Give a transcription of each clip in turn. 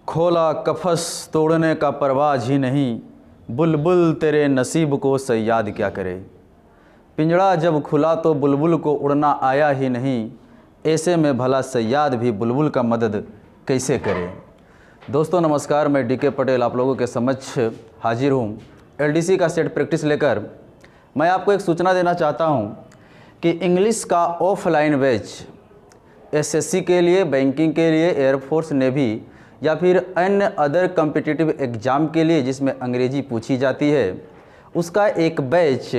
खोला कफस तोड़ने का परवाज ही नहीं, बुलबुल तेरे नसीब को सयाद क्या करे। पिंजड़ा जब खुला तो बुलबुल को उड़ना आया ही नहीं, ऐसे में भला सयाद भी बुलबुल का मदद कैसे करे। दोस्तों नमस्कार, मैं डीके पटेल आप लोगों के समक्ष हाजिर हूँ एलडीसी का सेट प्रैक्टिस लेकर। मैं आपको एक सूचना देना चाहता हूँ कि इंग्लिश का ऑफलाइन बैच एसएससी के लिए, बैंकिंग के लिए, एयरफोर्स, नेवी या फिर अन्य अदर कॉम्पिटिटिव एग्ज़ाम के लिए जिसमें अंग्रेजी पूछी जाती है, उसका एक बैच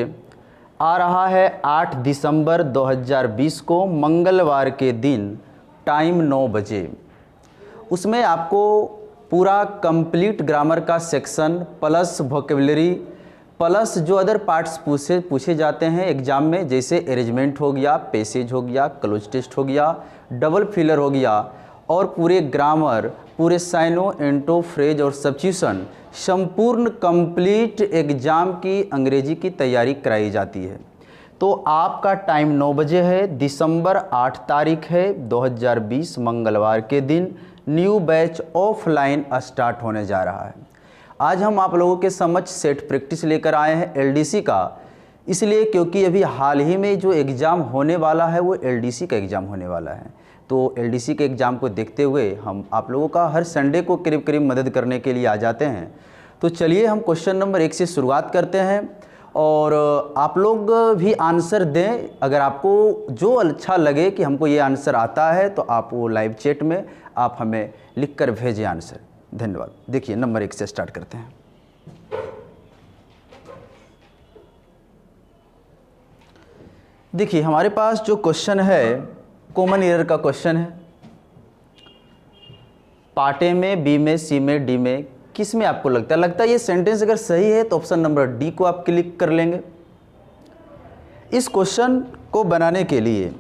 आ रहा है 8 दिसंबर 2020 को मंगलवार के दिन टाइम 9 बजे। उसमें आपको पूरा कंप्लीट ग्रामर का सेक्शन प्लस वोकेबलरी प्लस जो अदर पार्ट्स पूछे जाते हैं एग्ज़ाम में, जैसे अरेंजमेंट हो गया, पैसेज हो गया, क्लोज टेस्ट हो गया, डबल फिलर हो गया और पूरे ग्रामर, पूरे साइनो, एंटो, फ्रेज और सब्स्टिट्यूशन, संपूर्ण कंप्लीट एग्ज़ाम की अंग्रेजी की तैयारी कराई जाती है। तो आपका टाइम 9 बजे है, दिसंबर 8 तारीख है 2020 मंगलवार के दिन न्यू बैच ऑफलाइन स्टार्ट होने जा रहा है। आज हम आप लोगों के समक्ष सेट प्रैक्टिस लेकर आए हैं एलडीसी का, इसलिए क्योंकि अभी हाल ही में जो एग्ज़ाम होने वाला है वो एलडीसी का एग्ज़ाम होने वाला है। तो एलडीसी के एग्ज़ाम को देखते हुए हम आप लोगों का हर संडे को करीब करीब मदद करने के लिए आ जाते हैं। तो चलिए हम क्वेश्चन नंबर 1 से शुरुआत करते हैं और आप लोग भी आंसर दें। अगर आपको जो अच्छा लगे कि हमको ये आंसर आता है तो आप वो लाइव चैट में आप हमें लिख कर भेजें आंसर। धन्यवाद। देखिए नंबर 1 से स्टार्ट करते हैं। देखिए हमारे पास जो क्वेश्चन है कॉमन ईयर का क्वेश्चन है। पार्ट ए में, बी में, सी में, डी में किस में आपको लगता है ये सेंटेंस अगर सही है तो ऑप्शन नंबर डी को आप क्लिक कर लेंगे। इस क्वेश्चन को बनाने के लिए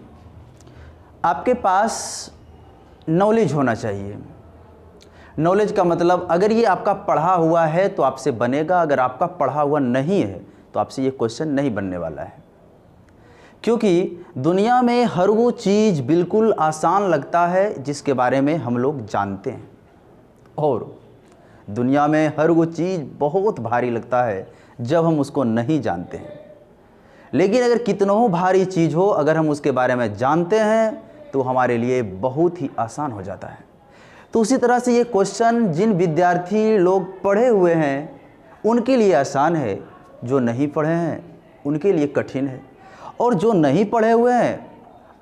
आपके पास नॉलेज होना चाहिए। नॉलेज का मतलब अगर ये आपका पढ़ा हुआ है तो आपसे बनेगा, अगर आपका पढ़ा हुआ नहीं है तो आपसे ये क्वेश्चन नहीं बनने वाला है। क्योंकि दुनिया में हर वो चीज़ बिल्कुल आसान लगता है जिसके बारे में हम लोग जानते हैं, और दुनिया में हर वो चीज़ बहुत भारी लगता है जब हम उसको नहीं जानते हैं। लेकिन अगर कितनों भारी चीज़ हो, अगर हम उसके बारे में जानते हैं तो हमारे लिए बहुत ही आसान हो जाता है। तो उसी तरह से ये क्वेश्चन जिन विद्यार्थी लोग पढ़े हुए हैं उनके लिए आसान है, जो नहीं पढ़े हैं उनके लिए कठिन है। और जो नहीं पढ़े हुए हैं,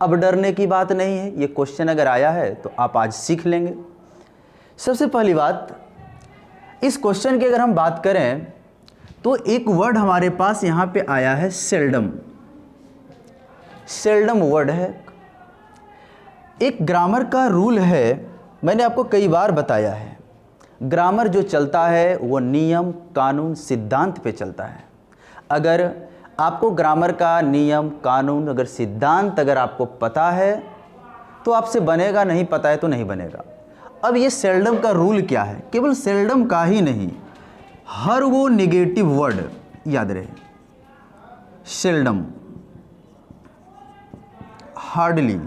अब डरने की बात नहीं है, ये क्वेश्चन अगर आया है तो आप आज सीख लेंगे। सबसे पहली बात, इस क्वेश्चन की अगर हम बात करें तो एक वर्ड हमारे पास यहाँ पे आया है सेल्डम। सेल्डम वर्ड है। एक ग्रामर का रूल है, मैंने आपको कई बार बताया है, ग्रामर जो चलता है वो नियम, कानून, सिद्धांत पे चलता है। अगर आपको ग्रामर का नियम, कानून, अगर सिद्धांत अगर आपको पता है तो आपसे बनेगा, नहीं पता है तो नहीं बनेगा। अब ये सेल्डम का रूल क्या है? केवल सेल्डम का ही नहीं, हर वो नेगेटिव वर्ड याद रहे। Seldom, hardly,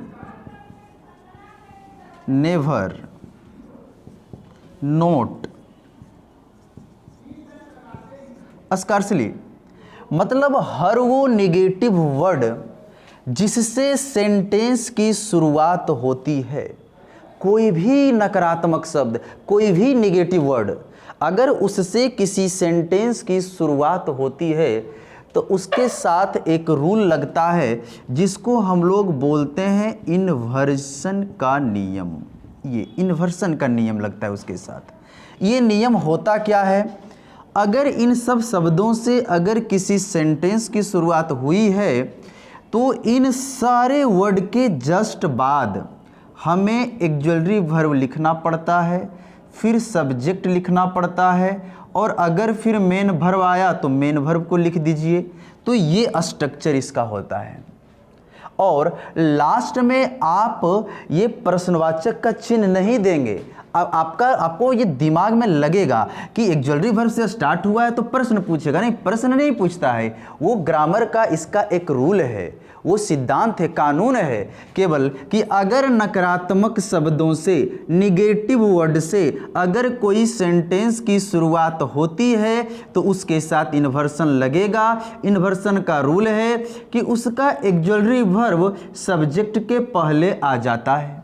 never, note, scarcely, मतलब हर वो नेगेटिव वर्ड जिससे सेंटेंस की शुरुआत होती है। कोई भी नकारात्मक शब्द, कोई भी नेगेटिव वर्ड अगर उससे किसी सेंटेंस की शुरुआत होती है तो उसके साथ एक रूल लगता है जिसको हम लोग बोलते हैं इन्वर्सन का नियम। ये इन्वर्सन का नियम लगता है उसके साथ। ये नियम होता क्या है? अगर इन सब शब्दों से अगर किसी सेंटेंस की शुरुआत हुई है तो इन सारे वर्ड के जस्ट बाद हमें ऑक्सिलरी वर्ब लिखना पड़ता है, फिर सब्जेक्ट लिखना पड़ता है, और अगर फिर मेन वर्ब आया तो मेन वर्ब को लिख दीजिए। तो ये स्ट्रक्चर इसका होता है। और लास्ट में आप ये प्रश्नवाचक का चिन्ह नहीं देंगे, अब आपको ये दिमाग में लगेगा कि एक्जुअलरी वर्ब से स्टार्ट हुआ है तो प्रश्न पूछेगा, नहीं, प्रश्न नहीं पूछता है। वो ग्रामर का इसका एक रूल है, वो सिद्धांत है, कानून है केवल कि अगर नकारात्मक शब्दों से, निगेटिव वर्ड से अगर कोई सेंटेंस की शुरुआत होती है तो उसके साथ इन्वर्सन लगेगा। इन्वर्सन का रूल है कि उसका एक्जुअलरी वर्ब सब्जेक्ट के पहले आ जाता है।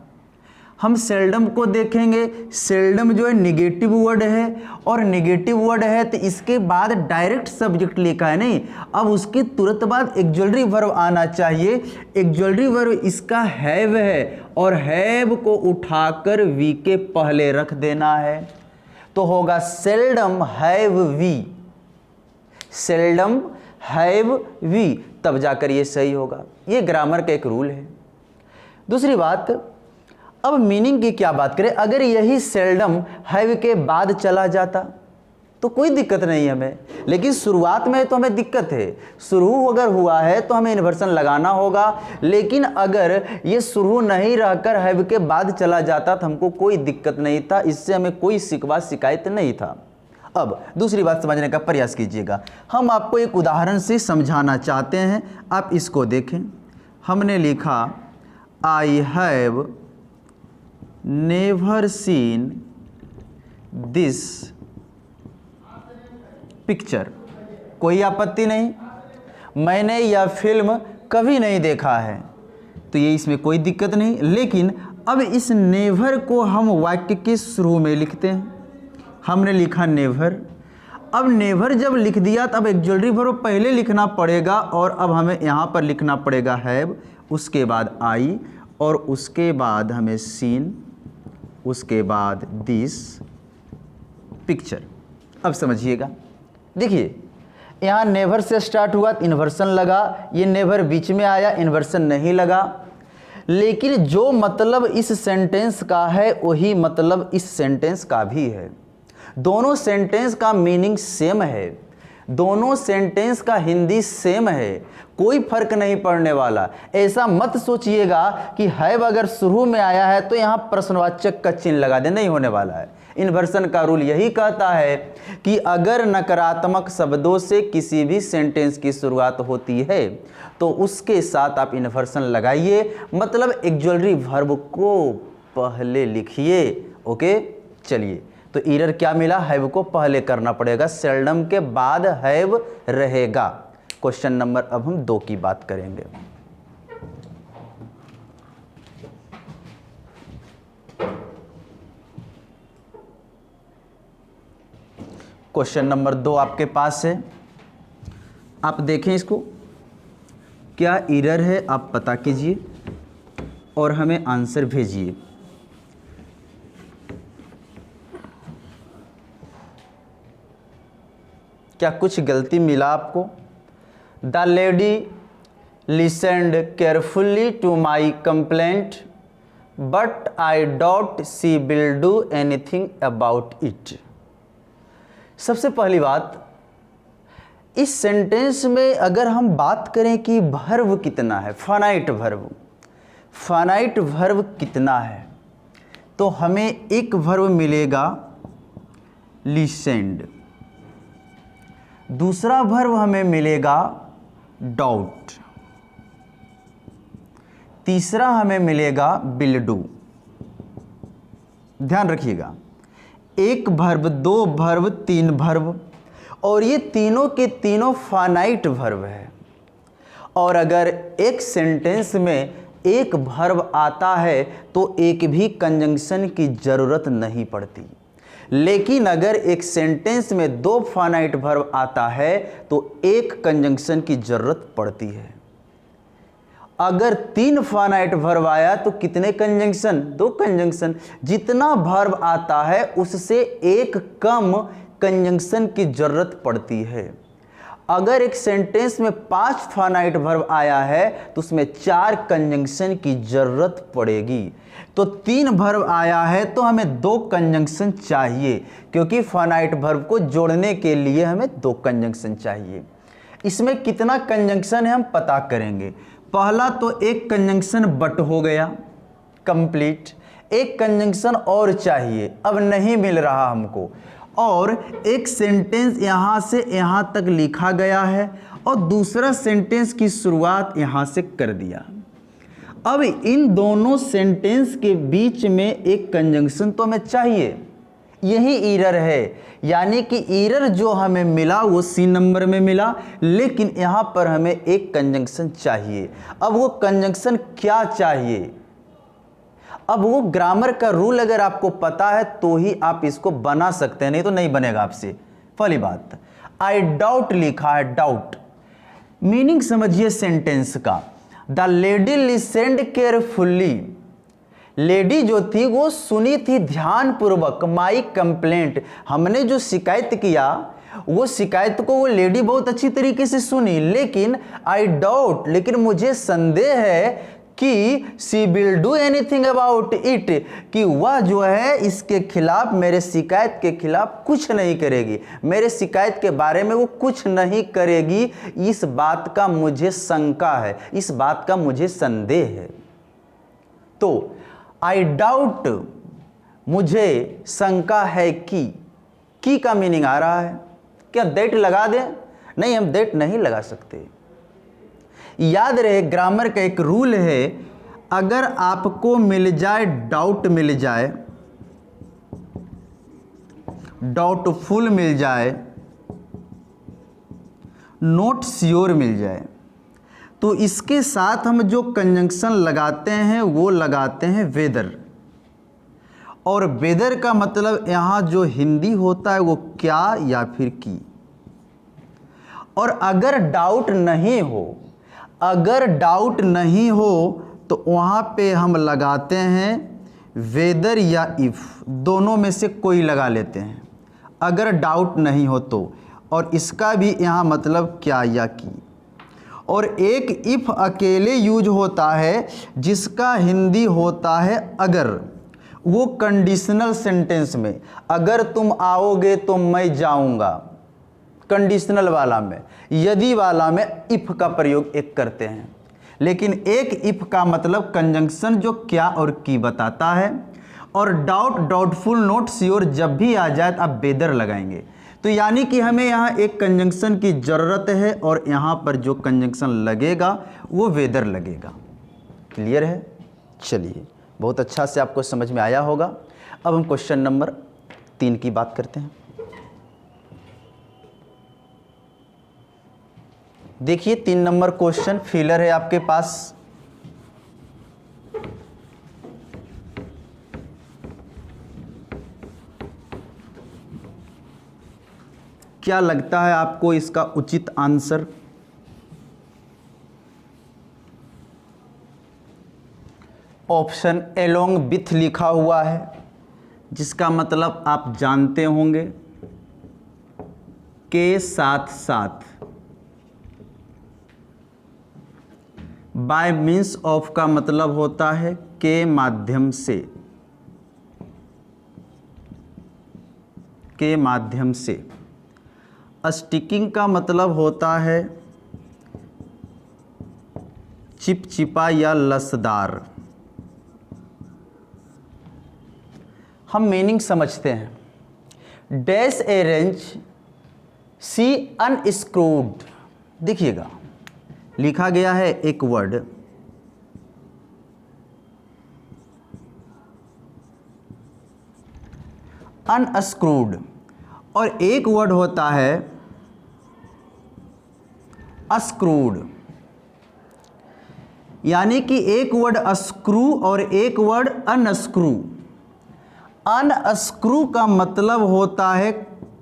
हम सेल्डम को देखेंगे, सेल्डम जो है निगेटिव वर्ड है, और निगेटिव वर्ड है तो इसके बाद डायरेक्ट सब्जेक्ट लिखा है, नहीं, अब उसके तुरंत बाद एक्जुअलरी वर्ब आना चाहिए। एक्जुअलरी वर्ब इसका हैव है और हैव को उठाकर वी के पहले रख देना है, तो होगा seldom have we, seldom have we, तब जाकर ये सही होगा। ये ग्रामर का एक रूल है। दूसरी बात, अब मीनिंग की क्या बात करें, अगर यही सेल्डम हैव के बाद चला जाता तो कोई दिक्कत नहीं हमें, लेकिन शुरुआत में तो हमें दिक्कत है। शुरू अगर हुआ है तो हमें इन्वर्सन लगाना होगा, लेकिन अगर ये शुरू नहीं रहकर हैव के बाद चला जाता तो हमको कोई दिक्कत नहीं था, इससे हमें कोई शिकवा शिकायत नहीं था। अब दूसरी बात समझने का प्रयास कीजिएगा। हम आपको एक उदाहरण से समझाना चाहते हैं, आप इसको देखें। हमने लिखा I have never seen this picture, कोई आपत्ति नहीं, मैंने यह फिल्म कभी नहीं देखा है, तो ये इसमें कोई दिक्कत नहीं। लेकिन अब इस नेवर को हम वाक्य के शुरू में लिखते हैं। हमने लिखा नेवर, अब नेवर जब लिख दिया तब एक्जुअलरी वर्ब पहले लिखना पड़ेगा, और अब हमें यहाँ पर लिखना पड़ेगा हैव, उसके बाद आई, और उसके बाद हमें सीन, उसके बाद दिस पिक्चर। अब समझिएगा, देखिए यहाँ नेवर से स्टार्ट हुआ, इन्वर्सन लगा, ये नेवर बीच में आया, इन्वर्सन नहीं लगा, लेकिन जो मतलब इस सेंटेंस का है वही मतलब इस सेंटेंस का भी है। दोनों सेंटेंस का मीनिंग सेम है, दोनों सेंटेंस का हिंदी सेम है, कोई फर्क नहीं पड़ने वाला। ऐसा मत सोचिएगा कि हैव अगर शुरू में आया है तो यहाँ प्रश्नवाचक का चिन्ह लगा दे, नहीं होने वाला है। इन्वर्सन का रूल यही कहता है कि अगर नकारात्मक शब्दों से किसी भी सेंटेंस की शुरुआत होती है तो उसके साथ आप इन्वर्सन लगाइए, मतलब एक्जुअलरी वर्ब को पहले लिखिए। ओके, चलिए, तो एरर क्या मिला, हैव को पहले करना पड़ेगा, सेल्डम के बाद हैव रहेगा। क्वेश्चन नंबर अब हम 2 की बात करेंगे। क्वेश्चन नंबर 2 आपके पास है, आप देखें इसको, क्या एरर है आप पता कीजिए और हमें आंसर भेजिए। क्या कुछ गलती मिला आपको? The lady listened carefully to my complaint but I doubt she will do anything about it. सबसे पहली बात, इस सेंटेंस में अगर हम बात करें कि वर्ब कितना है, फाइनाइट वर्ब, फाइनाइट वर्ब कितना है, तो हमें एक वर्ब मिलेगा लिसेंड, दूसरा वर्ब हमें मिलेगा डाउट, तीसरा हमें मिलेगा विल डू। ध्यान रखिएगा, एक वर्ब, 2 वर्ब, 3 वर्ब, और ये तीनों के तीनों फाइनाइट वर्ब है। और अगर एक सेंटेंस में एक वर्ब आता है तो एक भी कंजंक्शन की ज़रूरत नहीं पड़ती, लेकिन अगर एक सेंटेंस में 2 फाइनाइट वर्ब आता है तो एक कंजंक्शन की ज़रूरत पड़ती है। अगर 3 फाइनाइट वर्ब आया तो कितने कंजंक्शन? 2 कंजंक्शन। जितना वर्ब आता है उससे एक कम कंजंक्शन की ज़रूरत पड़ती है। अगर एक सेंटेंस में 5 फाइनाइट वर्ब आया है तो उसमें 4 कंजंक्शन की ज़रूरत पड़ेगी। तो 3 वर्ब आया है तो हमें 2 कंजंक्शन चाहिए, क्योंकि फाइनाइट वर्ब को जोड़ने के लिए हमें 2 कंजंक्शन चाहिए। इसमें कितना कंजंक्शन है हम पता करेंगे। पहला तो एक कंजंक्शन बट हो गया कंप्लीट, एक कंजंक्शन और चाहिए, अब नहीं मिल रहा हमको, और एक सेंटेंस यहाँ से यहाँ तक लिखा गया है और दूसरा सेंटेंस की शुरुआत यहाँ से कर दिया। अब इन दोनों सेंटेंस के बीच में एक कंजंक्शन तो हमें चाहिए, यही एरर है। यानी कि एरर जो हमें मिला वो सी नंबर में मिला, लेकिन यहाँ पर हमें एक कंजंक्शन चाहिए। अब वो कंजंक्शन क्या चाहिए? अब वो ग्रामर का रूल अगर आपको पता है तो ही आप इसको बना सकते हैं, नहीं तो नहीं बनेगा आपसे। पहली बात, आई डाउट लिखा है, डाउट मीनिंग समझिए सेंटेंस का। द लेडी लिसेंड केयरफुल्ली, लेडी जो थी वो सुनी थी ध्यानपूर्वक माई कंप्लेंट, हमने जो शिकायत किया वो शिकायत को वो लेडी बहुत अच्छी तरीके से सुनी, लेकिन आई डाउट, लेकिन मुझे संदेह है कि she will do anything about it, कि वह जो है इसके खिलाफ, मेरे शिकायत के खिलाफ कुछ नहीं करेगी, मेरे शिकायत के बारे में वो कुछ नहीं करेगी। इस बात का मुझे शंका है, इस बात का मुझे संदेह है। तो आई डाउट, मुझे शंका है कि का मीनिंग आ रहा है। क्या दैट लगा दें? नहीं, हम दैट नहीं लगा सकते। याद रहे ग्रामर का एक रूल है, अगर आपको मिल जाए डाउट, मिल जाए डाउटफुल, मिल जाए नॉट श्योर, मिल जाए, तो इसके साथ हम जो कंजंक्शन लगाते हैं वो लगाते हैं वेदर। और वेदर का मतलब यहाँ जो हिंदी होता है वो क्या या फिर की। और अगर डाउट नहीं हो, अगर डाउट नहीं हो तो वहाँ पे हम लगाते हैं वेदर या इफ़, दोनों में से कोई लगा लेते हैं अगर डाउट नहीं हो तो। और इसका भी यहाँ मतलब क्या या की। और एक इफ़ अकेले यूज होता है जिसका हिंदी होता है अगर, वो कंडीशनल सेंटेंस में, अगर तुम आओगे तो मैं जाऊंगा, कंडीशनल वाला में, यदि वाला में इफ़ का प्रयोग एक करते हैं। लेकिन एक इफ़ का मतलब कंजंक्शन जो क्या और की बताता है। और डाउट, डाउटफुल, नॉट श्योर जब भी आ जाए तो आप वेदर लगाएंगे। तो यानी कि हमें यहाँ एक कंजंक्शन की ज़रूरत है और यहाँ पर जो कंजंक्शन लगेगा वो वेदर लगेगा। क्लियर है? चलिए, बहुत अच्छा से आपको समझ में आया होगा। अब हम क्वेश्चन नंबर 3 की बात करते हैं। देखिए 3 नंबर क्वेश्चन फिलर है आपके पास। क्या लगता है आपको इसका उचित आंसर? ऑप्शन एलोंग विथ लिखा हुआ है, जिसका मतलब आप जानते होंगे के साथ साथ। बाय मीन्स ऑफ का मतलब होता है के माध्यम से, के माध्यम से। स्टिकिंग का मतलब होता है चिपचिपा या लसदार। हम मीनिंग समझते हैं। डैश ए रेंच सी अनस्क्रूड, देखिएगा लिखा गया है एक वर्ड अनस्क्रूड और एक वर्ड होता है अस्क्रूड। यानी कि एक वर्ड स्क्रू और एक वर्ड अनस्क्रू। अनस्क्रू का मतलब होता है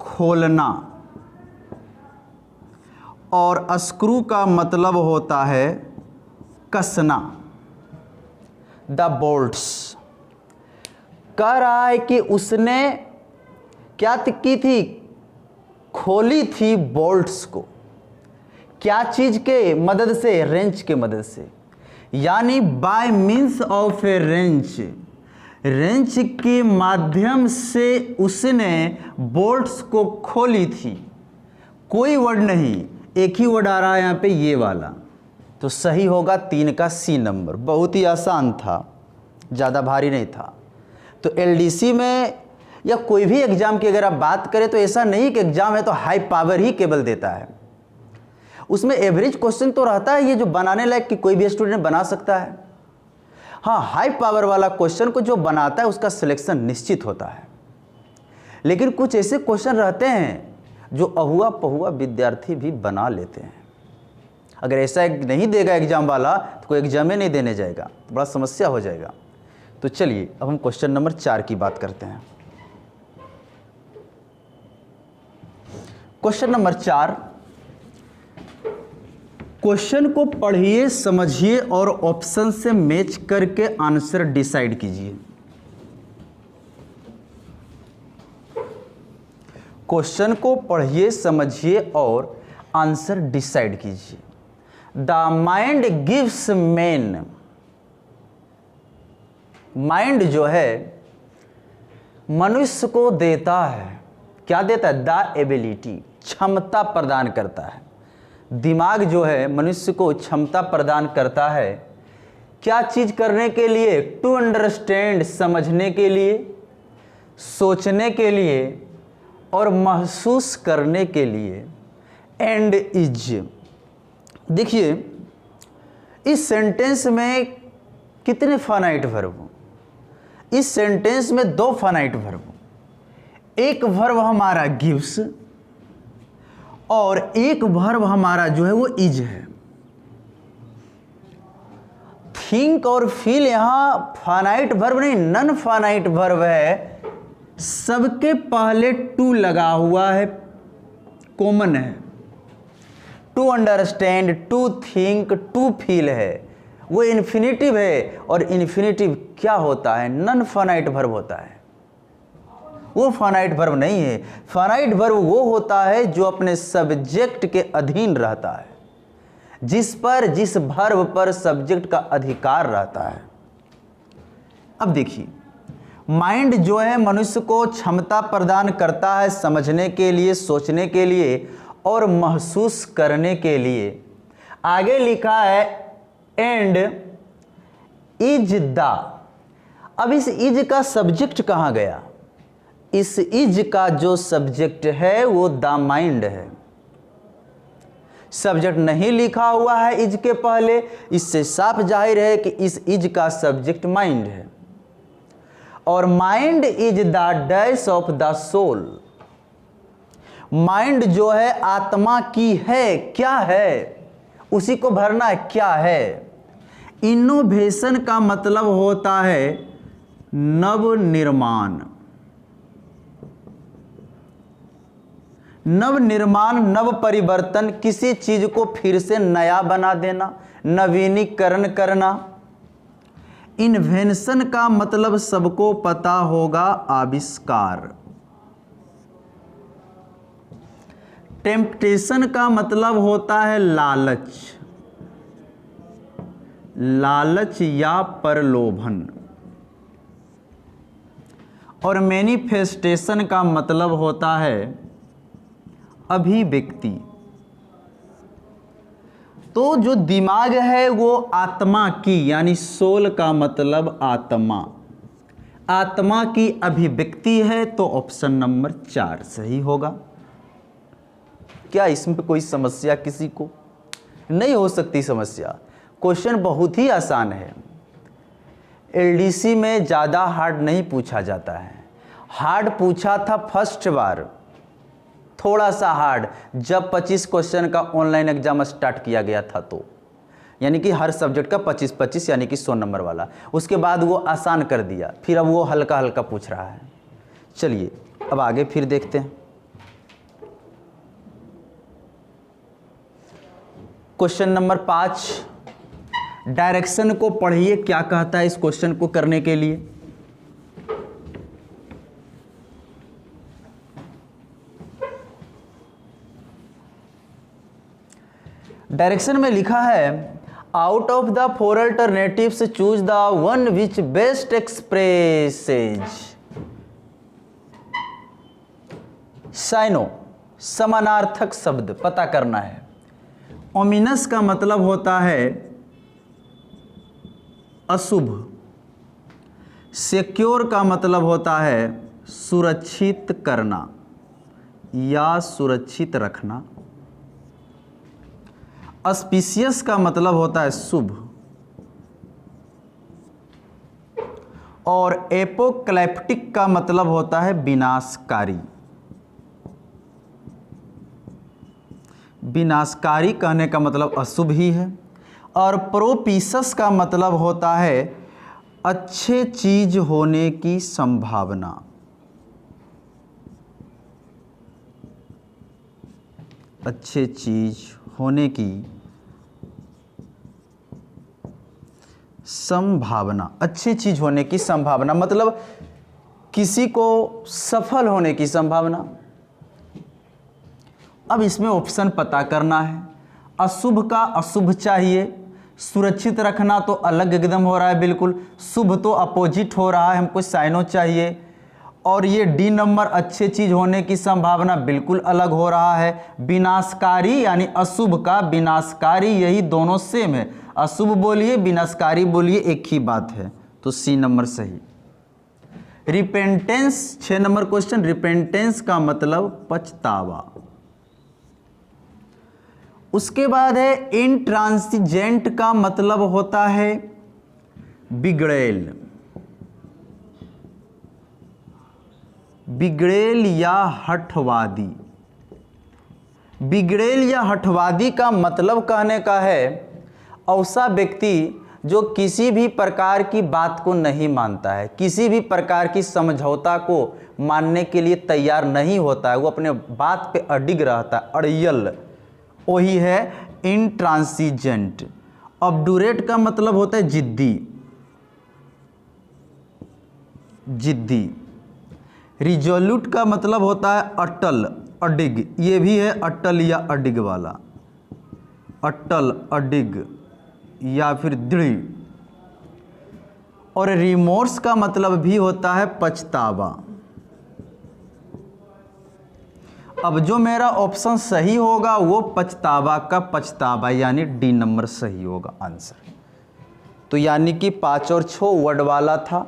खोलना और स्क्रू का मतलब होता है कसना। द बोल्ट्स कह रहा है कि उसने क्या की थी, खोली थी बोल्ट्स को। क्या चीज़ के मदद से? रेंच के मदद से। यानी by means of a wrench, wrench के माध्यम से उसने बोल्ट्स को खोली थी। कोई वर्ड नहीं, एक ही वर्ड आ रहा है यहाँ पे, ये वाला। तो सही होगा 3 का सी नंबर। बहुत ही आसान था, ज़्यादा भारी नहीं था। तो एलडीसी में या कोई भी एग्ज़ाम की अगर आप बात करें तो ऐसा नहीं कि एग्ज़ाम है तो हाई पावर ही केवल देता है, उसमें एवरेज क्वेश्चन तो रहता है, ये जो बनाने लायक कि कोई भी स्टूडेंट बना सकता है। हाँ, हाई पावर वाला क्वेश्चन को जो बनाता है उसका सिलेक्शन निश्चित होता है, लेकिन कुछ ऐसे क्वेश्चन रहते हैं जो अहुआ पहुआ विद्यार्थी भी बना लेते हैं। अगर ऐसा नहीं देगा एग्जाम वाला तो कोई एग्जाम ही नहीं देने जाएगा, तो बड़ा समस्या हो जाएगा। तो चलिए अब हम क्वेश्चन नंबर 4 की बात करते हैं। क्वेश्चन नंबर 4, क्वेश्चन को पढ़िए, समझिए और ऑप्शन से मैच करके आंसर डिसाइड कीजिए। क्वेश्चन को पढ़िए, समझिए और आंसर डिसाइड कीजिए। The mind gives man, mind जो है मनुष्य को देता है, क्या देता है? द एबिलिटी, क्षमता प्रदान करता है। दिमाग जो है मनुष्य को क्षमता प्रदान करता है, क्या चीज करने के लिए? टू अंडरस्टैंड, समझने के लिए, सोचने के लिए और महसूस करने के लिए। एंड इज, देखिए इस सेंटेंस में कितने फाइनाइट वर्ब? इस सेंटेंस में 2 फाइनाइट वर्ब, एक वर्ब हमारा गिव्स और एक वर्ब हमारा जो है वो इज है। थिंक और फील यहां फाइनाइट वर्ब नहीं, नन फाइनाइट वर्ब है। सबके पहले टू लगा हुआ है, कॉमन है। To understand, to think, to feel है, वो इन्फिनिटिव है। और इन्फिनिटिव क्या होता है? नन फाइनाइट वर्ब होता है, वो फाइनाइट वर्ब नहीं है। फाइनाइट वर्ब वो होता है जो अपने सब्जेक्ट के अधीन रहता है, जिस वर्ब पर सब्जेक्ट का अधिकार रहता है। अब देखिए, माइंड जो है मनुष्य को क्षमता प्रदान करता है समझने के लिए, सोचने के लिए और महसूस करने के लिए। आगे लिखा है एंड इज द। अब इस इज का सब्जेक्ट कहाँ गया? इस इज का जो सब्जेक्ट है वो द माइंड है। सब्जेक्ट नहीं लिखा हुआ है इज के पहले, इससे साफ जाहिर है कि इस इज का सब्जेक्ट माइंड है। और mind is the dash of the soul. Mind जो है आत्मा की है, क्या है? उसी को भरना है, क्या है? इनोवेशन का मतलब होता है नव निर्माण। नव निर्माण, नव परिवर्तन, किसी चीज को फिर से नया बना देना, नवीनीकरण करना। इन्वेंशन का मतलब सबको पता होगा, आविष्कार। टेम्पटेशन का मतलब होता है लालच, लालच या प्रलोभन। और मैनिफेस्टेशन का मतलब होता है अभिव्यक्ति। तो जो दिमाग है वो आत्मा की, यानी सोल का मतलब आत्मा, आत्मा की अभिव्यक्ति है। तो ऑप्शन नंबर 4 सही होगा। क्या इसमें कोई समस्या किसी को? नहीं हो सकती समस्या। क्वेश्चन बहुत ही आसान है। एलडीसी में ज़्यादा हार्ड नहीं पूछा जाता है। हार्ड पूछा था फर्स्ट बार, थोड़ा सा हार्ड, जब 25 क्वेश्चन का ऑनलाइन एग्जाम स्टार्ट किया गया था, तो यानी कि हर सब्जेक्ट का 25-25 यानी कि 100 नंबर वाला। उसके बाद वो आसान कर दिया, फिर अब वो हल्का हल्का पूछ रहा है। चलिए अब आगे फिर देखते हैं। क्वेश्चन नंबर 5, डायरेक्शन को पढ़िए, क्या कहता है इस क्वेश्चन को करने के लिए। डायरेक्शन में लिखा है out of the 4 alternatives choose the one which best expresses. Synonym, समानार्थक शब्द पता करना है। ओमिनस का मतलब होता है अशुभ, सिक्योर का मतलब होता है सुरक्षित करना या सुरक्षित रखना। ऑस्पिशियस का मतलब होता है शुभ। और एपोक्लिप्टिक का मतलब होता है विनाशकारी। विनाशकारी कहने का मतलब अशुभ ही है। और प्रोपिशस का मतलब होता है अच्छे चीज होने की संभावना। अच्छे चीज होने की संभावना। अच्छी चीज होने की संभावना मतलब किसी को सफल होने की संभावना। अब इसमें ऑप्शन पता करना है। अशुभ का अशुभ चाहिए, सुरक्षित रखना तो अलग एकदम हो रहा है बिल्कुल, शुभ तो अपोजिट हो रहा है, हमको साइनो चाहिए। और ये डी नंबर अच्छे चीज होने की संभावना बिल्कुल अलग हो रहा है। विनाशकारी यानी अशुभ का विनाशकारी, यही दोनों सेम है। अशुभ बोलिए विनाशकारी बोलिए एक ही बात है, तो सी नंबर सही। Repentance 6 number question. रिपेंटेंस का मतलब पछतावा। उसके बाद है इंट्रांसिजेंट का मतलब होता है बिगड़ेल। बिगड़ेल या हठवादी। बिगड़ेल या हठवादी का मतलब कहने का है ऐसा व्यक्ति जो किसी भी प्रकार की बात को नहीं मानता है, किसी भी प्रकार की समझौता को मानने के लिए तैयार नहीं होता है, वो अपने बात पे अडिग रहता है, अड़ियल, वही है इंट्रांसिजेंट। ऑब्डुरेट का मतलब होता है जिद्दी। जिद्दी। रिजोल्यूट का मतलब होता है अटल, अडिग, ये भी है अटल या अडिग वाला, अटल, अडिग या फिर दृढ़। और रिमोर्स का मतलब भी होता है पछतावा। अब जो मेरा ऑप्शन सही होगा वो पछतावा का पछतावा यानी डी नंबर सही होगा आंसर। तो यानी कि 5 और 6 वर्ड वाला था।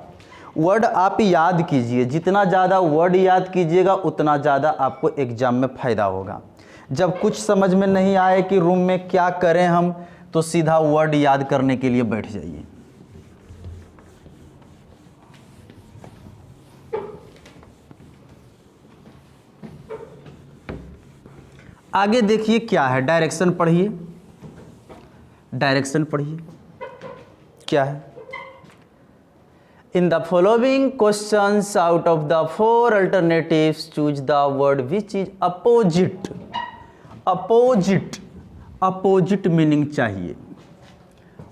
वर्ड आप याद कीजिए, जितना ज़्यादा वर्ड याद कीजिएगा उतना ज़्यादा आपको एग्जाम में फ़ायदा होगा। जब कुछ समझ में नहीं आए कि रूम में क्या करें हम, तो सीधा वर्ड याद करने के लिए बैठ जाइए। आगे देखिए क्या है, डायरेक्शन पढ़िए। डायरेक्शन पढ़िए क्या है। In the following questions, out of the 4 alternatives, choose the word which is opposite. Opposite, opposite meaning चाहिए।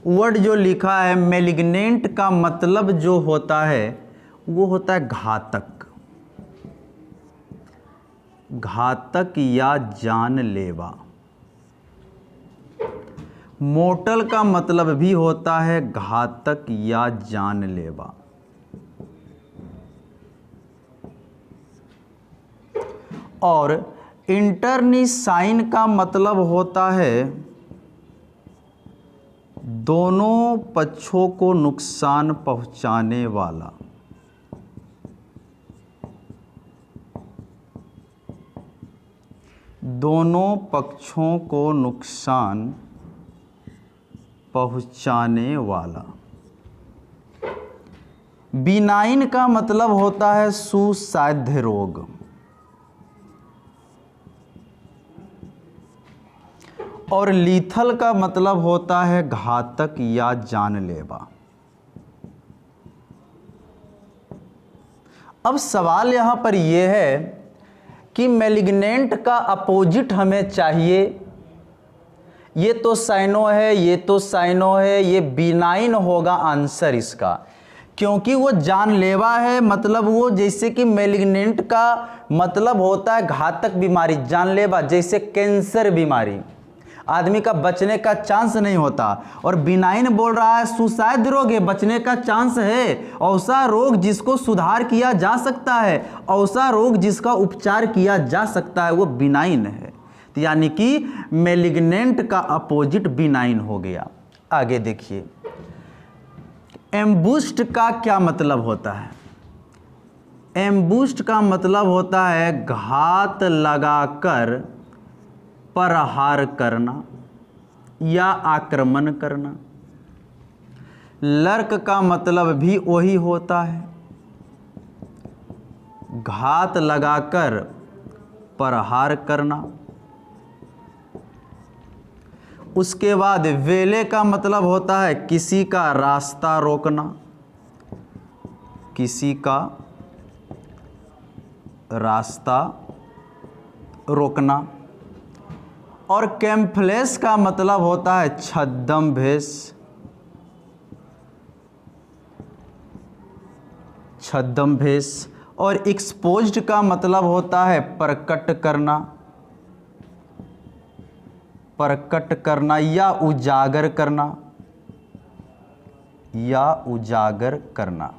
वर्ड जो लिखा है malignant का मतलब जो होता है वो होता है घातक। घातक या जानलेवा। मोर्टल का मतलब भी होता है घातक या जानलेवा। और इंटरनिसाइन का मतलब होता है दोनों पक्षों को नुकसान पहुंचाने वाला। दोनों पक्षों को नुकसान पहुंचाने वाला। बिनाइन का मतलब होता है सुसाध्य रोग। और लीथल का मतलब होता है घातक या जानलेवा। अब सवाल यहां पर यह है कि मैलिग्नेंट का अपोजिट हमें चाहिए। ये तो साइनो है, ये तो साइनो है, ये बिनाइन होगा आंसर इसका, क्योंकि वो जानलेवा है। मतलब वो जैसे कि मैलिग्नेंट का मतलब होता है घातक बीमारी, जानलेवा जैसे कैंसर बीमारी, आदमी का बचने का चांस नहीं होता। और बिनाइन बोल रहा है सुसाइड रोग है, बचने का चांस है। ऐसा रोग जिसको सुधार किया जा सकता है, ऐसा रोग जिसका उपचार किया जा सकता है, वो बिनाइन है। तो यानी कि मैलिग्नेंट का अपोजिट बिनाइन हो गया। आगे देखिए, एम्बुश्ड का क्या मतलब होता है? एम्बुश्ड का मतलब होता है घात लगाकर प्रहार करना या आक्रमण करना। लर्क का मतलब भी वही होता है, घात लगाकर प्रहार करना। उसके बाद वेले का मतलब होता है किसी का रास्ता रोकना, किसी का रास्ता रोकना। और कैम्फलेस का मतलब होता है छद्म भेष, छद्म भेष। और एक्सपोज्ड का मतलब होता है प्रकट करना, प्रकट करना या उजागर करना, या उजागर करना।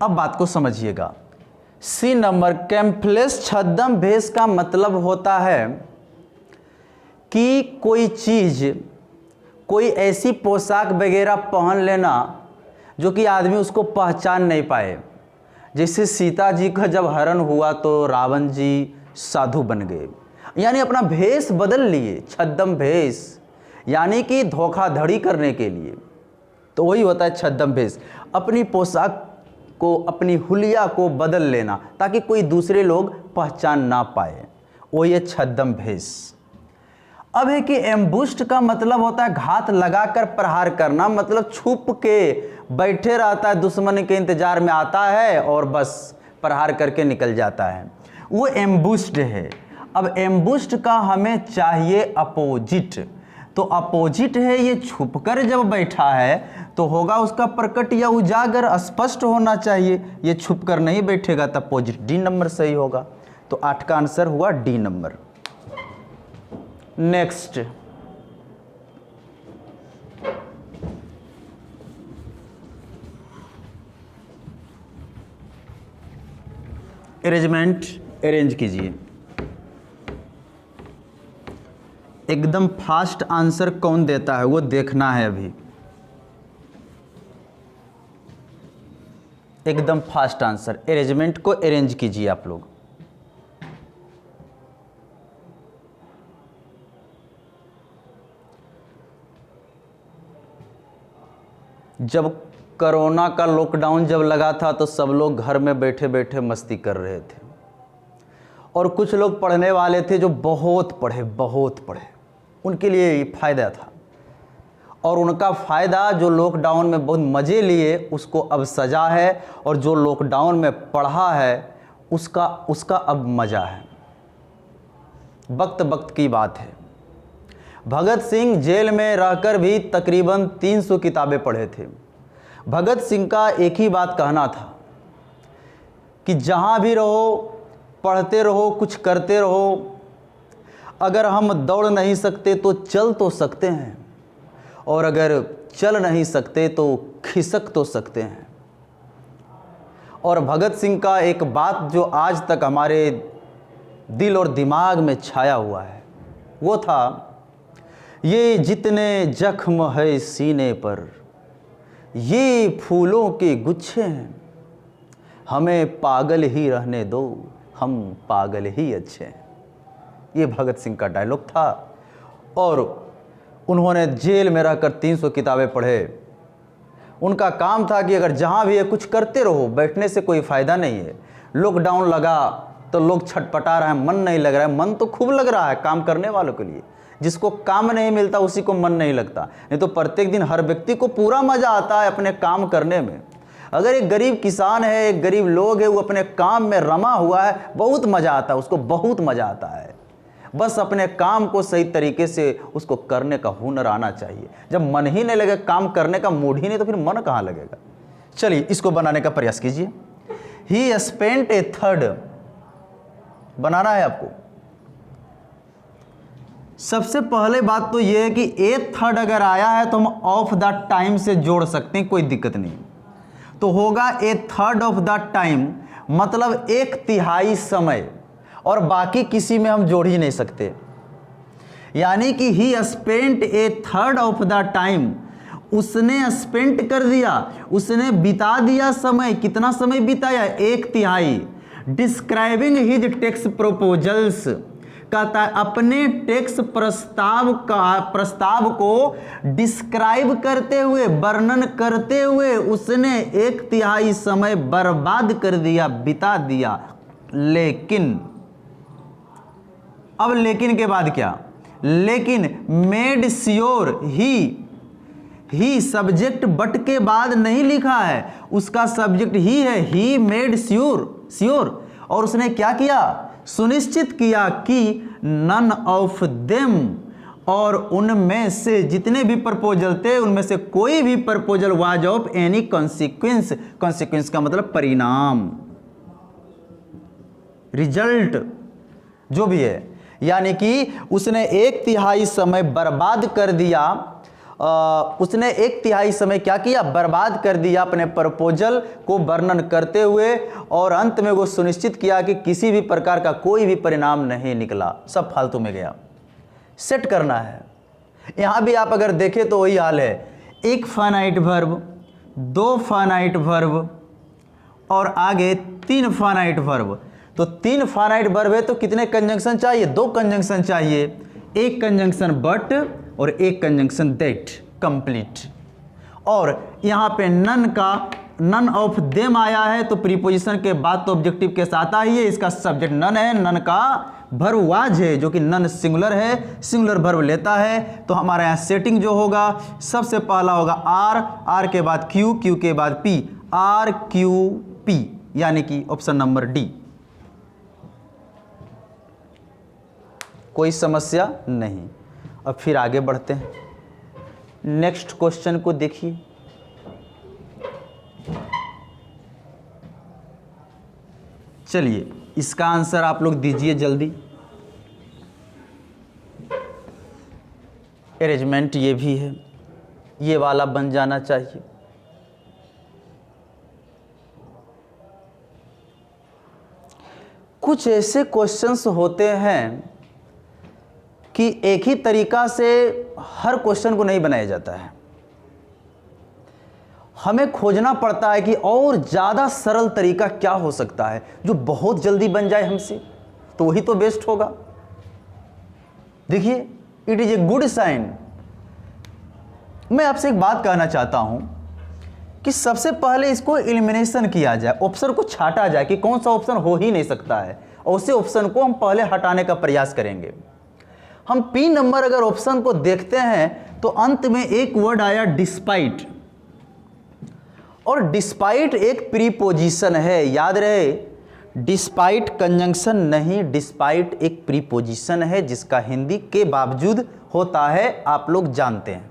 अब बात को समझिएगा। सी नंबर, कैम्फलेस छद्म भेष का मतलब होता है कि कोई चीज़, कोई ऐसी पोशाक वगैरह पहन लेना जो कि आदमी उसको पहचान नहीं पाए। जैसे सीता जी का जब हरण हुआ तो रावण जी साधु बन गए, यानी अपना भेष बदल लिए, छद्म भेष, यानी कि धोखाधड़ी करने के लिए। तो वही होता है छद्म भेष, अपनी पोशाक को, अपनी हुलिया को बदल लेना ताकि कोई दूसरे लोग पहचान ना पाए, वही है छद्म भेष। अब है कि एम्बुश्ड का मतलब होता है घात लगाकर प्रहार करना, मतलब छुप के बैठे रहता है, दुश्मन के इंतजार में आता है और बस प्रहार करके निकल जाता है, वो एम्बुश्ड है। अब एम्बुश्ड का हमें चाहिए अपोजिट, तो अपोजिट है ये छुपकर जब बैठा है तो होगा उसका प्रकट या उजागर, स्पष्ट होना चाहिए। ये छुपकर नहीं बैठेगा तब अपोजिट, डी नंबर सही होगा। तो 8 का आंसर हुआ D number. Next, arrangement arrange कीजिए। एकदम फास्ट आंसर कौन देता है वो देखना है अभी। एकदम फास्ट आंसर, अरेंजमेंट को अरेंज कीजिए आप लोग। जब कोरोना का लॉकडाउन जब लगा था तो सब लोग घर में बैठे बैठे मस्ती कर रहे थे, और कुछ लोग पढ़ने वाले थे जो बहुत पढ़े, उनके लिए ये फ़ायदा था। और उनका फ़ायदा, जो लॉकडाउन में बहुत मज़े लिए उसको अब सज़ा है, और जो लॉकडाउन में पढ़ा है उसका अब मज़ा है। वक्त की बात है। भगत सिंह जेल में रहकर भी तकरीबन 300 किताबें पढ़े थे। भगत सिंह का एक ही बात कहना था कि जहाँ भी रहो पढ़ते रहो, कुछ करते रहो। अगर हम दौड़ नहीं सकते तो चल तो सकते हैं, और अगर चल नहीं सकते तो खिसक तो सकते हैं। और भगत सिंह का एक बात जो आज तक हमारे दिल और दिमाग में छाया हुआ है वो था, ये जितने जख्म है सीने पर, ये फूलों के गुच्छे हैं, हमें पागल ही रहने दो, हम पागल ही अच्छे हैं। ये भगत सिंह का डायलॉग था। और उन्होंने जेल में रहकर 300 किताबें पढ़े। उनका काम था कि अगर जहाँ भी है कुछ करते रहो, बैठने से कोई फ़ायदा नहीं है। लॉकडाउन लगा तो लोग छटपटा रहे हैं, मन नहीं लग रहा है। मन तो खूब लग रहा है काम करने वालों के लिए, जिसको काम नहीं मिलता उसी को मन नहीं लगता। नहीं तो प्रत्येक दिन हर व्यक्ति को पूरा मज़ा आता है अपने काम करने में। अगर एक गरीब किसान है, एक गरीब लोग है, वो अपने काम में रमा हुआ है, बहुत मज़ा आता है उसको, बहुत मज़ा आता है। बस अपने काम को सही तरीके से उसको करने का हुनर आना चाहिए। जब मन ही नहीं लगे, काम करने का मूड ही नहीं, तो फिर मन कहाँ लगेगा। चलिए इसको बनाने का प्रयास कीजिए। ही स्पेंट ए थर्ड बनाना है आपको। सबसे पहले बात तो यह है कि ए थर्ड अगर आया है तो हम ऑफ द टाइम से जोड़ सकते हैं, कोई दिक्कत नहीं। तो होगा ए थर्ड ऑफ द टाइम, मतलब 1/3 समय, और बाकी किसी में हम जोड़ ही नहीं सकते। यानी कि ही spent A third of the time, उसने स्पेंट कर दिया, उसने बिता दिया समय। कितना समय बिताया? 1/3। डिस्क्राइबिंग हिज टैक्स प्रपोजल्स, कहता है अपने टैक्स प्रस्ताव को डिस्क्राइब करते हुए, वर्णन करते हुए उसने 1/3 समय बर्बाद कर दिया, बिता दिया। लेकिन अब लेकिन के बाद क्या? लेकिन made sure he subject but के बाद नहीं लिखा है, उसका सब्जेक्ट ही है। ही मेड श्योर और उसने क्या किया? सुनिश्चित किया कि नन ऑफ देम, और उनमें से जितने भी प्रपोजल थे उनमें से कोई भी proposal was of any consequence. Consequence का मतलब परिणाम, रिजल्ट जो भी है, यानी कि उसने 1/3 समय बर्बाद कर दिया। उसने 1/3 समय क्या किया? बर्बाद कर दिया अपने प्रपोजल को वर्णन करते हुए, और अंत में वो सुनिश्चित किया कि किसी भी प्रकार का कोई भी परिणाम नहीं निकला, सब फालतू में गया। सेट करना है। यहां भी आप अगर देखें तो वही हाल है, एक फाइनाइट वर्ब, 2 फाइनाइट वर्ब और आगे 3 फाइनाइट वर्ब। तो 3 फाइनाइट वर्ब है तो कितने कंजंक्शन चाहिए? 2 कंजंक्शन चाहिए, एक कंजंक्शन बट और एक कंजंक्शन दैट, कंप्लीट। और यहां पे नन ऑफ देम आया है तो प्रीपोजिशन के बाद तो ऑब्जेक्टिव के साथ ही है। इसका सब्जेक्ट नन है, नन का वर्ब वाज है, जो कि नन सिंगुलर है, सिंगुलर वर्ब लेता है। तो हमारे यहां सेटिंग जो होगा, सबसे पहला होगा आर के बाद क्यू के बाद पी, RQP, यानी कि ऑप्शन नंबर डी। कोई समस्या नहीं। अब फिर आगे बढ़ते हैं, नेक्स्ट क्वेश्चन को देखिए। चलिए इसका आंसर आप लोग दीजिए जल्दी। अरेंजमेंट ये भी है, ये वाला बन जाना चाहिए। कुछ ऐसे क्वेश्चंस होते हैं कि एक ही तरीका से हर क्वेश्चन को नहीं बनाया जाता है, हमें खोजना पड़ता है कि और ज़्यादा सरल तरीका क्या हो सकता है जो बहुत जल्दी बन जाए हमसे, तो वही तो बेस्ट होगा। देखिए, it is a good sign. मैं आपसे एक बात कहना चाहता हूं कि सबसे पहले इसको एलिमिनेशन किया जाए, ऑप्शन को छाटा जाए कि कौन सा ऑप्शन हो ही नहीं सकता है, और उसी ऑप्शन को हम पहले हटाने का प्रयास करेंगे। हम पी नंबर अगर ऑप्शन को देखते हैं तो अंत में एक वर्ड आया डिस्पाइट, और डिस्पाइट एक प्रीपोजिशन है, याद रहे। डिस्पाइट कंजंक्शन नहीं, डिस्पाइट एक प्रीपोजिशन है जिसका हिंदी के बावजूद होता है, आप लोग जानते हैं।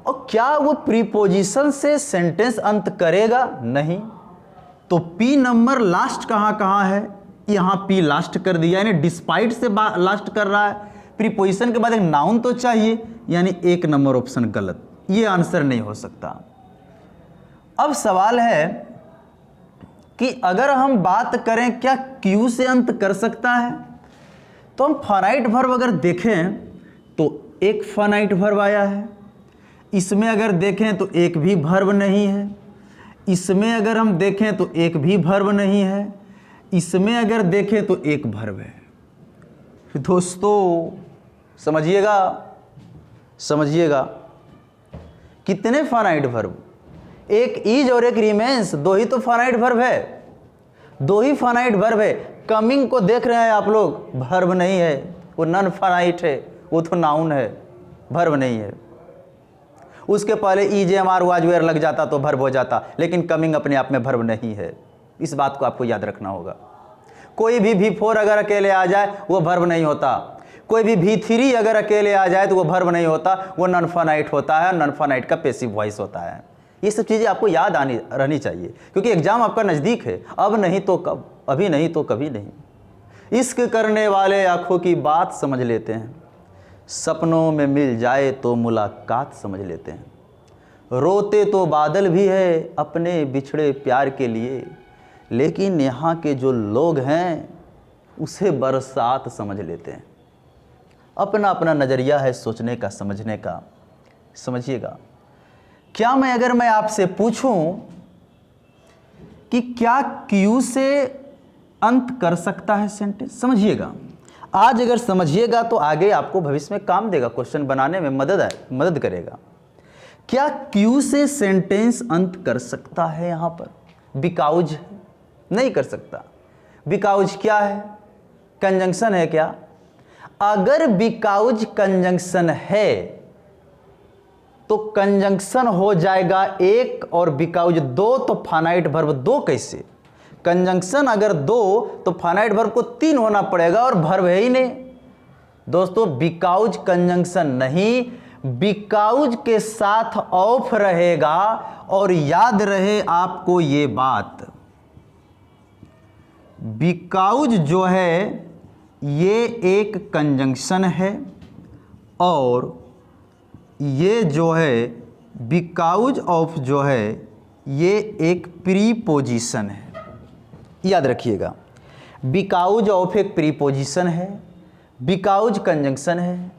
और क्या वो प्रीपोजिशन से सेंटेंस अंत करेगा? नहीं। तो पी नंबर लास्ट कहां है? यहां पी लास्ट कर दिया, यानी डिस्पाइट से लास्ट कर रहा है। प्रीपोजिशन के बाद एक नाउन तो चाहिए, यानी 1 नंबर ऑप्शन गलत, ये आंसर नहीं हो सकता। अब सवाल है कि अगर हम बात करें क्या क्यू से अंत कर सकता है, तो हम फाइनाइट वर्ब अगर देखें तो एक फाइनाइट वर्ब आया है, इसमें अगर देखें तो एक भी वर्ब नहीं है, इसमें अगर हम देखें तो एक भी वर्ब नहीं है, इसमें अगर देखें तो एक वर्ब है। दोस्तों समझिएगा कितने फाइनाइट वर्ब, एक इज और एक रिमेंस, 2 ही तो फाइनाइट वर्ब है, 2 ही फाइनाइट वर्ब है। कमिंग को देख रहे हैं आप लोग, वर्ब नहीं है, वो नॉन फाइनाइट है, वो तो नाउन है, वर्ब नहीं है। उसके पहले is am are was were लग जाता तो वर्ब हो जाता, लेकिन कमिंग अपने आप में वर्ब नहीं है। इस बात को आपको याद रखना होगा। कोई भी V4 अगर अकेले आ जाए वो वर्ब नहीं होता, कोई भी V3 अगर अकेले आ जाए तो वो वर्ब नहीं होता, वो नॉन फाइनाइट होता है, नॉन फाइनाइट का पैसिव वॉइस होता है। ये सब चीज़ें आपको याद रहनी चाहिए, क्योंकि एग्जाम आपका नज़दीक है, अब नहीं तो कब, अभी नहीं तो कभी नहीं। इश्क करने वाले आंखों की बात समझ लेते हैं, सपनों में मिल जाए तो मुलाकात समझ लेते हैं, रोते तो बादल भी है अपने बिछड़े प्यार के लिए, लेकिन यहाँ के जो लोग हैं उसे बरसात समझ लेते हैं। अपना अपना नज़रिया है सोचने का, समझने का। समझिएगा, क्या अगर मैं आपसे पूछूं कि क्या क्यू से अंत कर सकता है सेंटेंस, समझिएगा, आज अगर समझिएगा तो आगे आपको भविष्य में काम देगा, क्वेश्चन बनाने में मदद करेगा। क्या क्यू से सेंटेंस अंत कर सकता है? यहां पर बिकॉज नहीं कर सकता। बिकॉज क्या है? कंजंक्शन है क्या? अगर बिकॉज कंजंक्शन है तो कंजंक्शन हो जाएगा एक और बिकॉज दो, तो फाइनाइट वर्ब दो कैसे? कंजंक्शन अगर दो तो फाइनाइट वर्ब को तीन होना पड़ेगा और वर्ब है ही नहीं। दोस्तों बिकॉज कंजंक्शन नहीं, बिकॉज के साथ ऑफ रहेगा। और याद रहे आपको ये बात, बिकॉज जो है ये एक कंजंक्शन है और ये जो है बिकॉज ऑफ जो है ये एक प्रीपोजिशन है। याद रखिएगा, बिकॉज ऑफ एक प्रीपोजिशन है, बिकॉज कंजंक्शन है,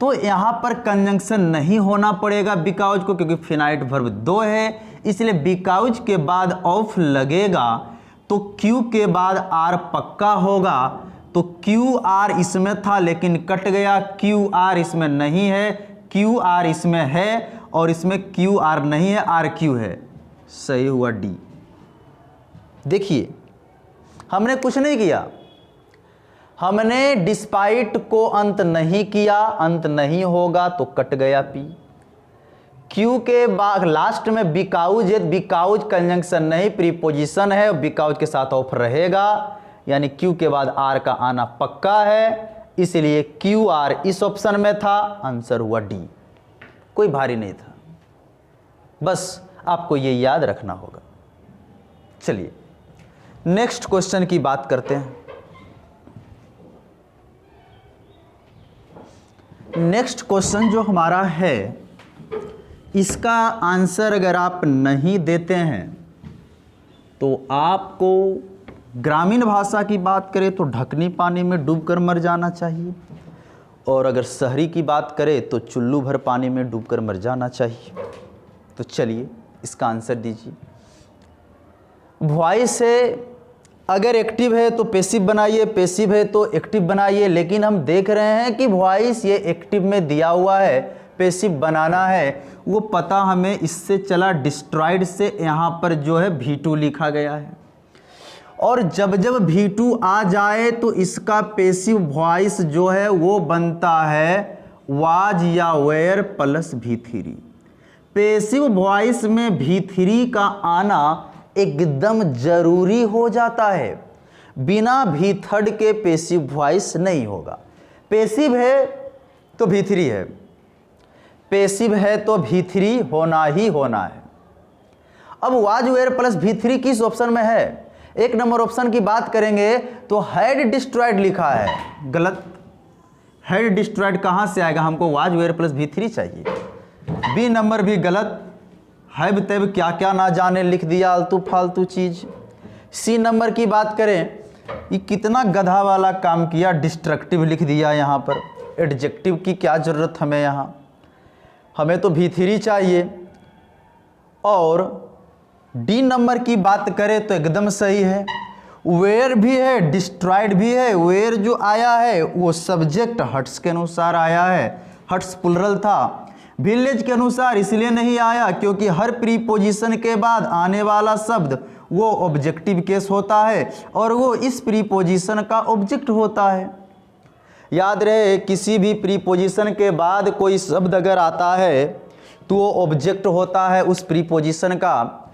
तो यहाँ पर कंजंक्शन नहीं होना पड़ेगा बिकॉज को, क्योंकि फिनाइट वर्ब दो है, इसलिए बिकॉज के बाद ऑफ लगेगा तो क्यू के बाद आर पक्का होगा। तो क्यू आर इसमें था लेकिन कट गया, क्यू आर इसमें नहीं है, क्यू आर इसमें है और इसमें क्यू आर नहीं है, आर क्यू है। सही हुआ डी। देखिए हमने कुछ नहीं किया, हमने डिस्पाइट को अंत नहीं किया, अंत नहीं होगा तो कट गया पी। क्यू के बाद लास्ट में बिकॉज है, बिकॉज कंजंक्शन नहीं प्रीपोजिशन है, बिकॉज के साथ ऑफ रहेगा, यानी क्यू के बाद आर का आना पक्का है, इसलिए क्यू आर इस ऑप्शन में था, आंसर हुआ डी। कोई भारी नहीं था, बस आपको ये याद रखना होगा। चलिए नेक्स्ट क्वेश्चन की बात करते हैं। नेक्स्ट क्वेश्चन जो हमारा है इसका आंसर अगर आप नहीं देते हैं तो आपको ग्रामीण भाषा की बात करें तो ढकनी पानी में डूबकर मर जाना चाहिए, और अगर शहरी की बात करें तो चुल्लू भर पानी में डूबकर मर जाना चाहिए। तो चलिए इसका आंसर दीजिए। वॉइस है, अगर एक्टिव है तो पैसिव बनाइए, पैसिव है तो एक्टिव बनाइए, लेकिन हम देख रहे हैं कि वॉइस ये एक्टिव में दिया हुआ है, पैसिव बनाना है, वो पता हमें इससे चला डिस्ट्रॉयड से, यहाँ पर जो है V2 लिखा गया है, और जब जब V2 आ जाए तो इसका पैसिव वॉइस जो है वो बनता है वाज या where plus V3। Passive voice में V3 का आना एकदम जरूरी हो जाता है, बिना V3 के पैसिव वॉइस नहीं होगा। पैसिव है तो V3 है, पैसिव है तो V3 होना ही होना है। अब वाज वेयर प्लस V3 किस ऑप्शन में है? एक नंबर ऑप्शन की बात करेंगे तो हैड डिस्ट्रॉयड लिखा है, गलत। हैड डिस्ट्रॉयड कहां से आएगा? हमको वाज वेयर प्लस V3 चाहिए। बी नंबर भी गलत, हैब तैब क्या क्या ना जाने लिख दिया, आलतू फालतू चीज। सी नंबर की बात करें, ये कितना गधा वाला काम किया, डिस्ट्रक्टिव लिख दिया यहाँ पर, एडजेक्टिव की क्या जरूरत हमें यहाँ, हमें तो V3 चाहिए। और डी नंबर की बात करें तो एकदम सही है, वेयर भी है, डिस्ट्रॉयड भी है। वेयर जो आया है वो सब्जेक्ट हट्स के अनुसार आया है, हट्स प्लुरल था। विलेज के अनुसार इसलिए नहीं आया क्योंकि हर प्रीपोजिशन के बाद आने वाला शब्द वो ऑब्जेक्टिव केस होता है और वो इस प्रीपोजिशन का ऑब्जेक्ट होता है। याद रहे, किसी भी प्रीपोजिशन के बाद कोई शब्द अगर आता है तो वो ऑब्जेक्ट होता है उस प्रीपोजिशन का।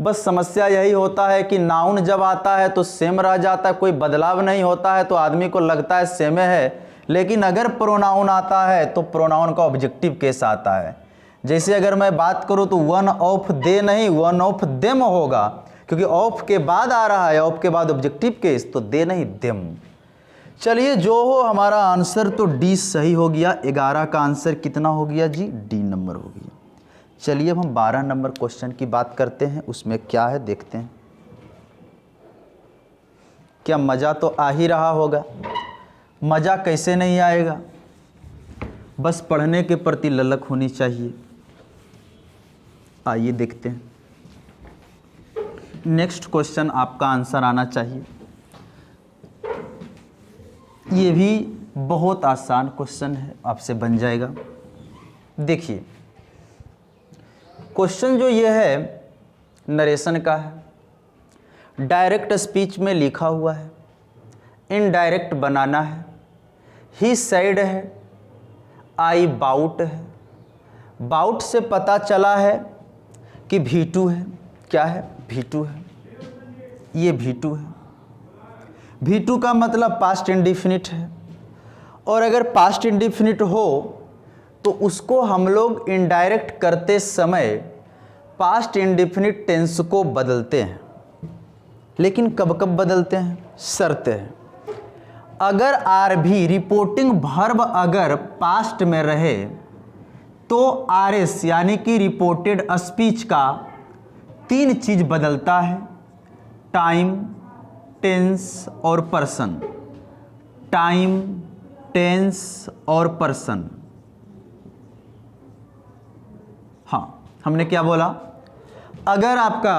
बस समस्या यही होता है कि नाउन जब आता है तो सेम रह जाता है, कोई बदलाव नहीं होता है, तो आदमी को लगता है सेम है। लेकिन अगर प्रोनाउन आता है तो प्रोनाउन का ऑब्जेक्टिव केस आता है। जैसे अगर मैं बात करूं तो वन ऑफ दे नहीं, वन ऑफ देम होगा, क्योंकि ऑफ के बाद आ रहा है, ऑफ के बाद ऑब्जेक्टिव केस, तो दे नहीं देम। चलिए जो हो, हमारा आंसर तो डी सही हो गया। 11 का आंसर कितना हो गया जी? डी नंबर हो गया। चलिए अब हम 12 नंबर क्वेश्चन की बात करते हैं, उसमें क्या है देखते हैं। क्या मज़ा तो आ ही रहा होगा, मज़ा कैसे नहीं आएगा, बस पढ़ने के प्रति ललक होनी चाहिए। आइए देखते हैं। नेक्स्ट क्वेश्चन आपका आंसर आना चाहिए। ये भी बहुत आसान क्वेश्चन है, आपसे बन जाएगा। देखिए क्वेश्चन जो ये है नरेशन का है, डायरेक्ट स्पीच में लिखा हुआ है, इनडायरेक्ट बनाना है। ही सेड है, आई बाउट है। बाउट से पता चला है कि V2 है। क्या है? V2 है। ये V2 है। V2 का मतलब पास्ट इंडिफिनिट है, और अगर पास्ट इंडिफिनिट हो तो उसको हम लोग इनडायरेक्ट करते समय पास्ट इंडिफिनिट टेंस को बदलते हैं। लेकिन कब कब बदलते हैं? शर्त है, अगर RV रिपोर्टिंग वर्ब अगर पास्ट में रहे तो RS यानी कि रिपोर्टेड स्पीच का 3 चीज बदलता है, टाइम, टेंस और पर्सन। टाइम, टेंस और पर्सन। हाँ, हमने क्या बोला? अगर आपका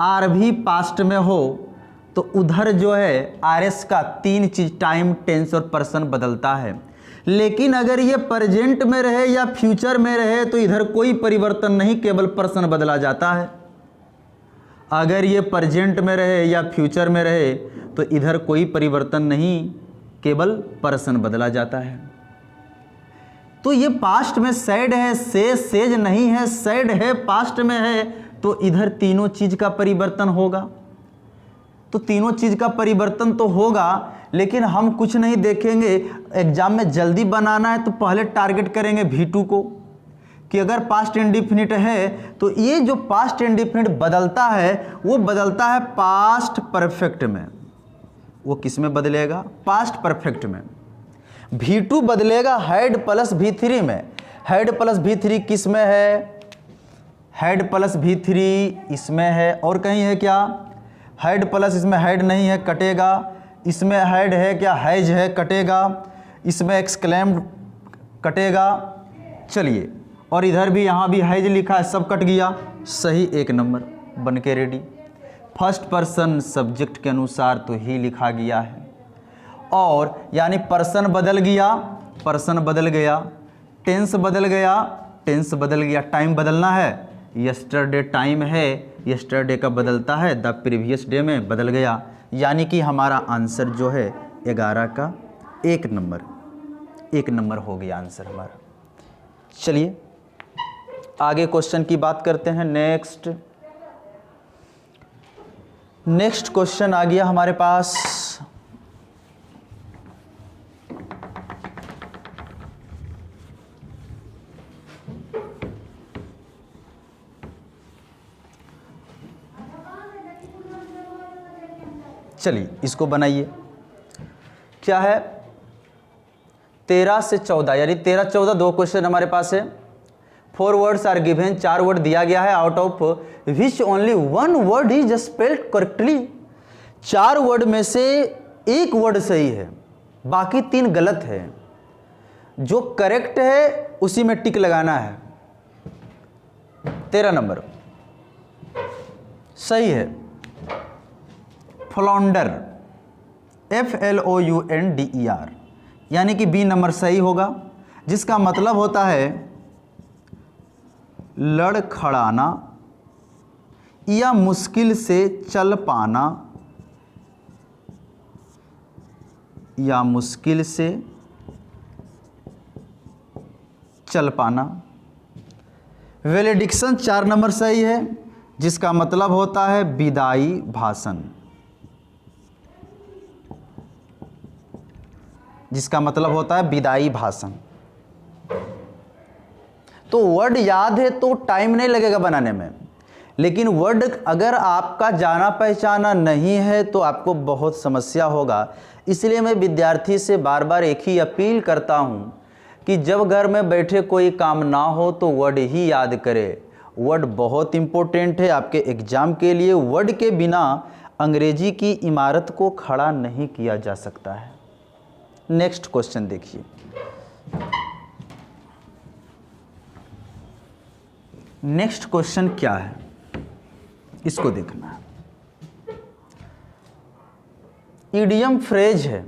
RV पास्ट में हो तो उधर जो है RS का 3 चीज टाइम, टेंस और पर्सन बदलता है। लेकिन अगर ये प्रेजेंट में रहे या फ्यूचर में रहे तो इधर कोई परिवर्तन नहीं, केवल पर्सन बदला जाता है। अगर ये प्रेजेंट में रहे या फ्यूचर में रहे तो इधर कोई परिवर्तन नहीं, केवल पर्सन बदला जाता है। तो ये पास्ट में सैड है, सेज नहीं है, सैड है, पास्ट में है, तो इधर तीनों चीज का परिवर्तन होगा। तो तीनों चीज का परिवर्तन तो होगा, लेकिन हम कुछ नहीं देखेंगे। एग्जाम में जल्दी बनाना है तो पहले टारगेट करेंगे V2 को, कि अगर पास्ट इंडिफिनिट है तो ये जो पास्ट इंडिफिनिट बदलता है वो बदलता है पास्ट परफेक्ट में। वो किस में बदलेगा? पास्ट परफेक्ट में। V2 बदलेगा हैड प्लस V3 में। हैड प्लस V3 किस में है? हैड प्लस V3 इसमें है, और कहीं है क्या? हैड प्लस इसमें हैड नहीं है, कटेगा। इसमें हैड है क्या? हैज है, कटेगा। इसमें एक्सक्लेम्ड कटेगा। चलिए, और इधर भी यहाँ भी हैज लिखा है, सब कट गया। सही, 1 नंबर बन के रेडी। फर्स्ट पर्सन सब्जेक्ट के अनुसार तो ही लिखा गया है, और यानी पर्सन बदल गया, पर्सन बदल गया, टेंस बदल गया, टेंस बदल गया। टाइम बदलना है, यस्टरडे टाइम है, यस्टरडे का बदलता है, द प्रीवियस डे में बदल गया। यानी कि हमारा आंसर जो है 11 का 1 नंबर हो गया आंसर हमारा। चलिए आगे क्वेश्चन की बात करते हैं। नेक्स्ट क्वेश्चन आ गया हमारे पास। चलिए इसको बनाइए। क्या है? 13 से 14, यानी 13, 14 2 क्वेश्चन हमारे पास है। 4 वर्ड्स आर गिवन, 4 वर्ड दिया गया है, out of which only 1 word is spelled correctly. 4 word में से 1 वर्ड सही है, बाकी 3 गलत है। जो करेक्ट है उसी में टिक लगाना है। 13 नंबर सही है, फ्लॉन्डर, FLOUNDER, यानी कि B नंबर सही होगा, जिसका मतलब होता है लड़खड़ाना या मुश्किल से चल पाना, या मुश्किल से चल पाना। वेलेडिक्शन 4 नंबर सही है, जिसका मतलब होता है विदाई भाषण, जिसका मतलब होता है विदाई भाषण। तो वर्ड याद है तो टाइम नहीं लगेगा बनाने में, लेकिन वर्ड अगर आपका जाना पहचाना नहीं है तो आपको बहुत समस्या होगा। इसलिए मैं विद्यार्थी से बार बार एक ही अपील करता हूँ कि जब घर में बैठे कोई काम ना हो तो वर्ड ही याद करे। वर्ड बहुत इम्पोर्टेंट है आपके एग्जाम के लिए। वर्ड के बिना अंग्रेजी की इमारत को खड़ा नहीं किया जा सकता है। नेक्स्ट क्वेश्चन देखिए। नेक्स्ट क्वेश्चन क्या है, इसको देखना है। इडियम फ्रेज है,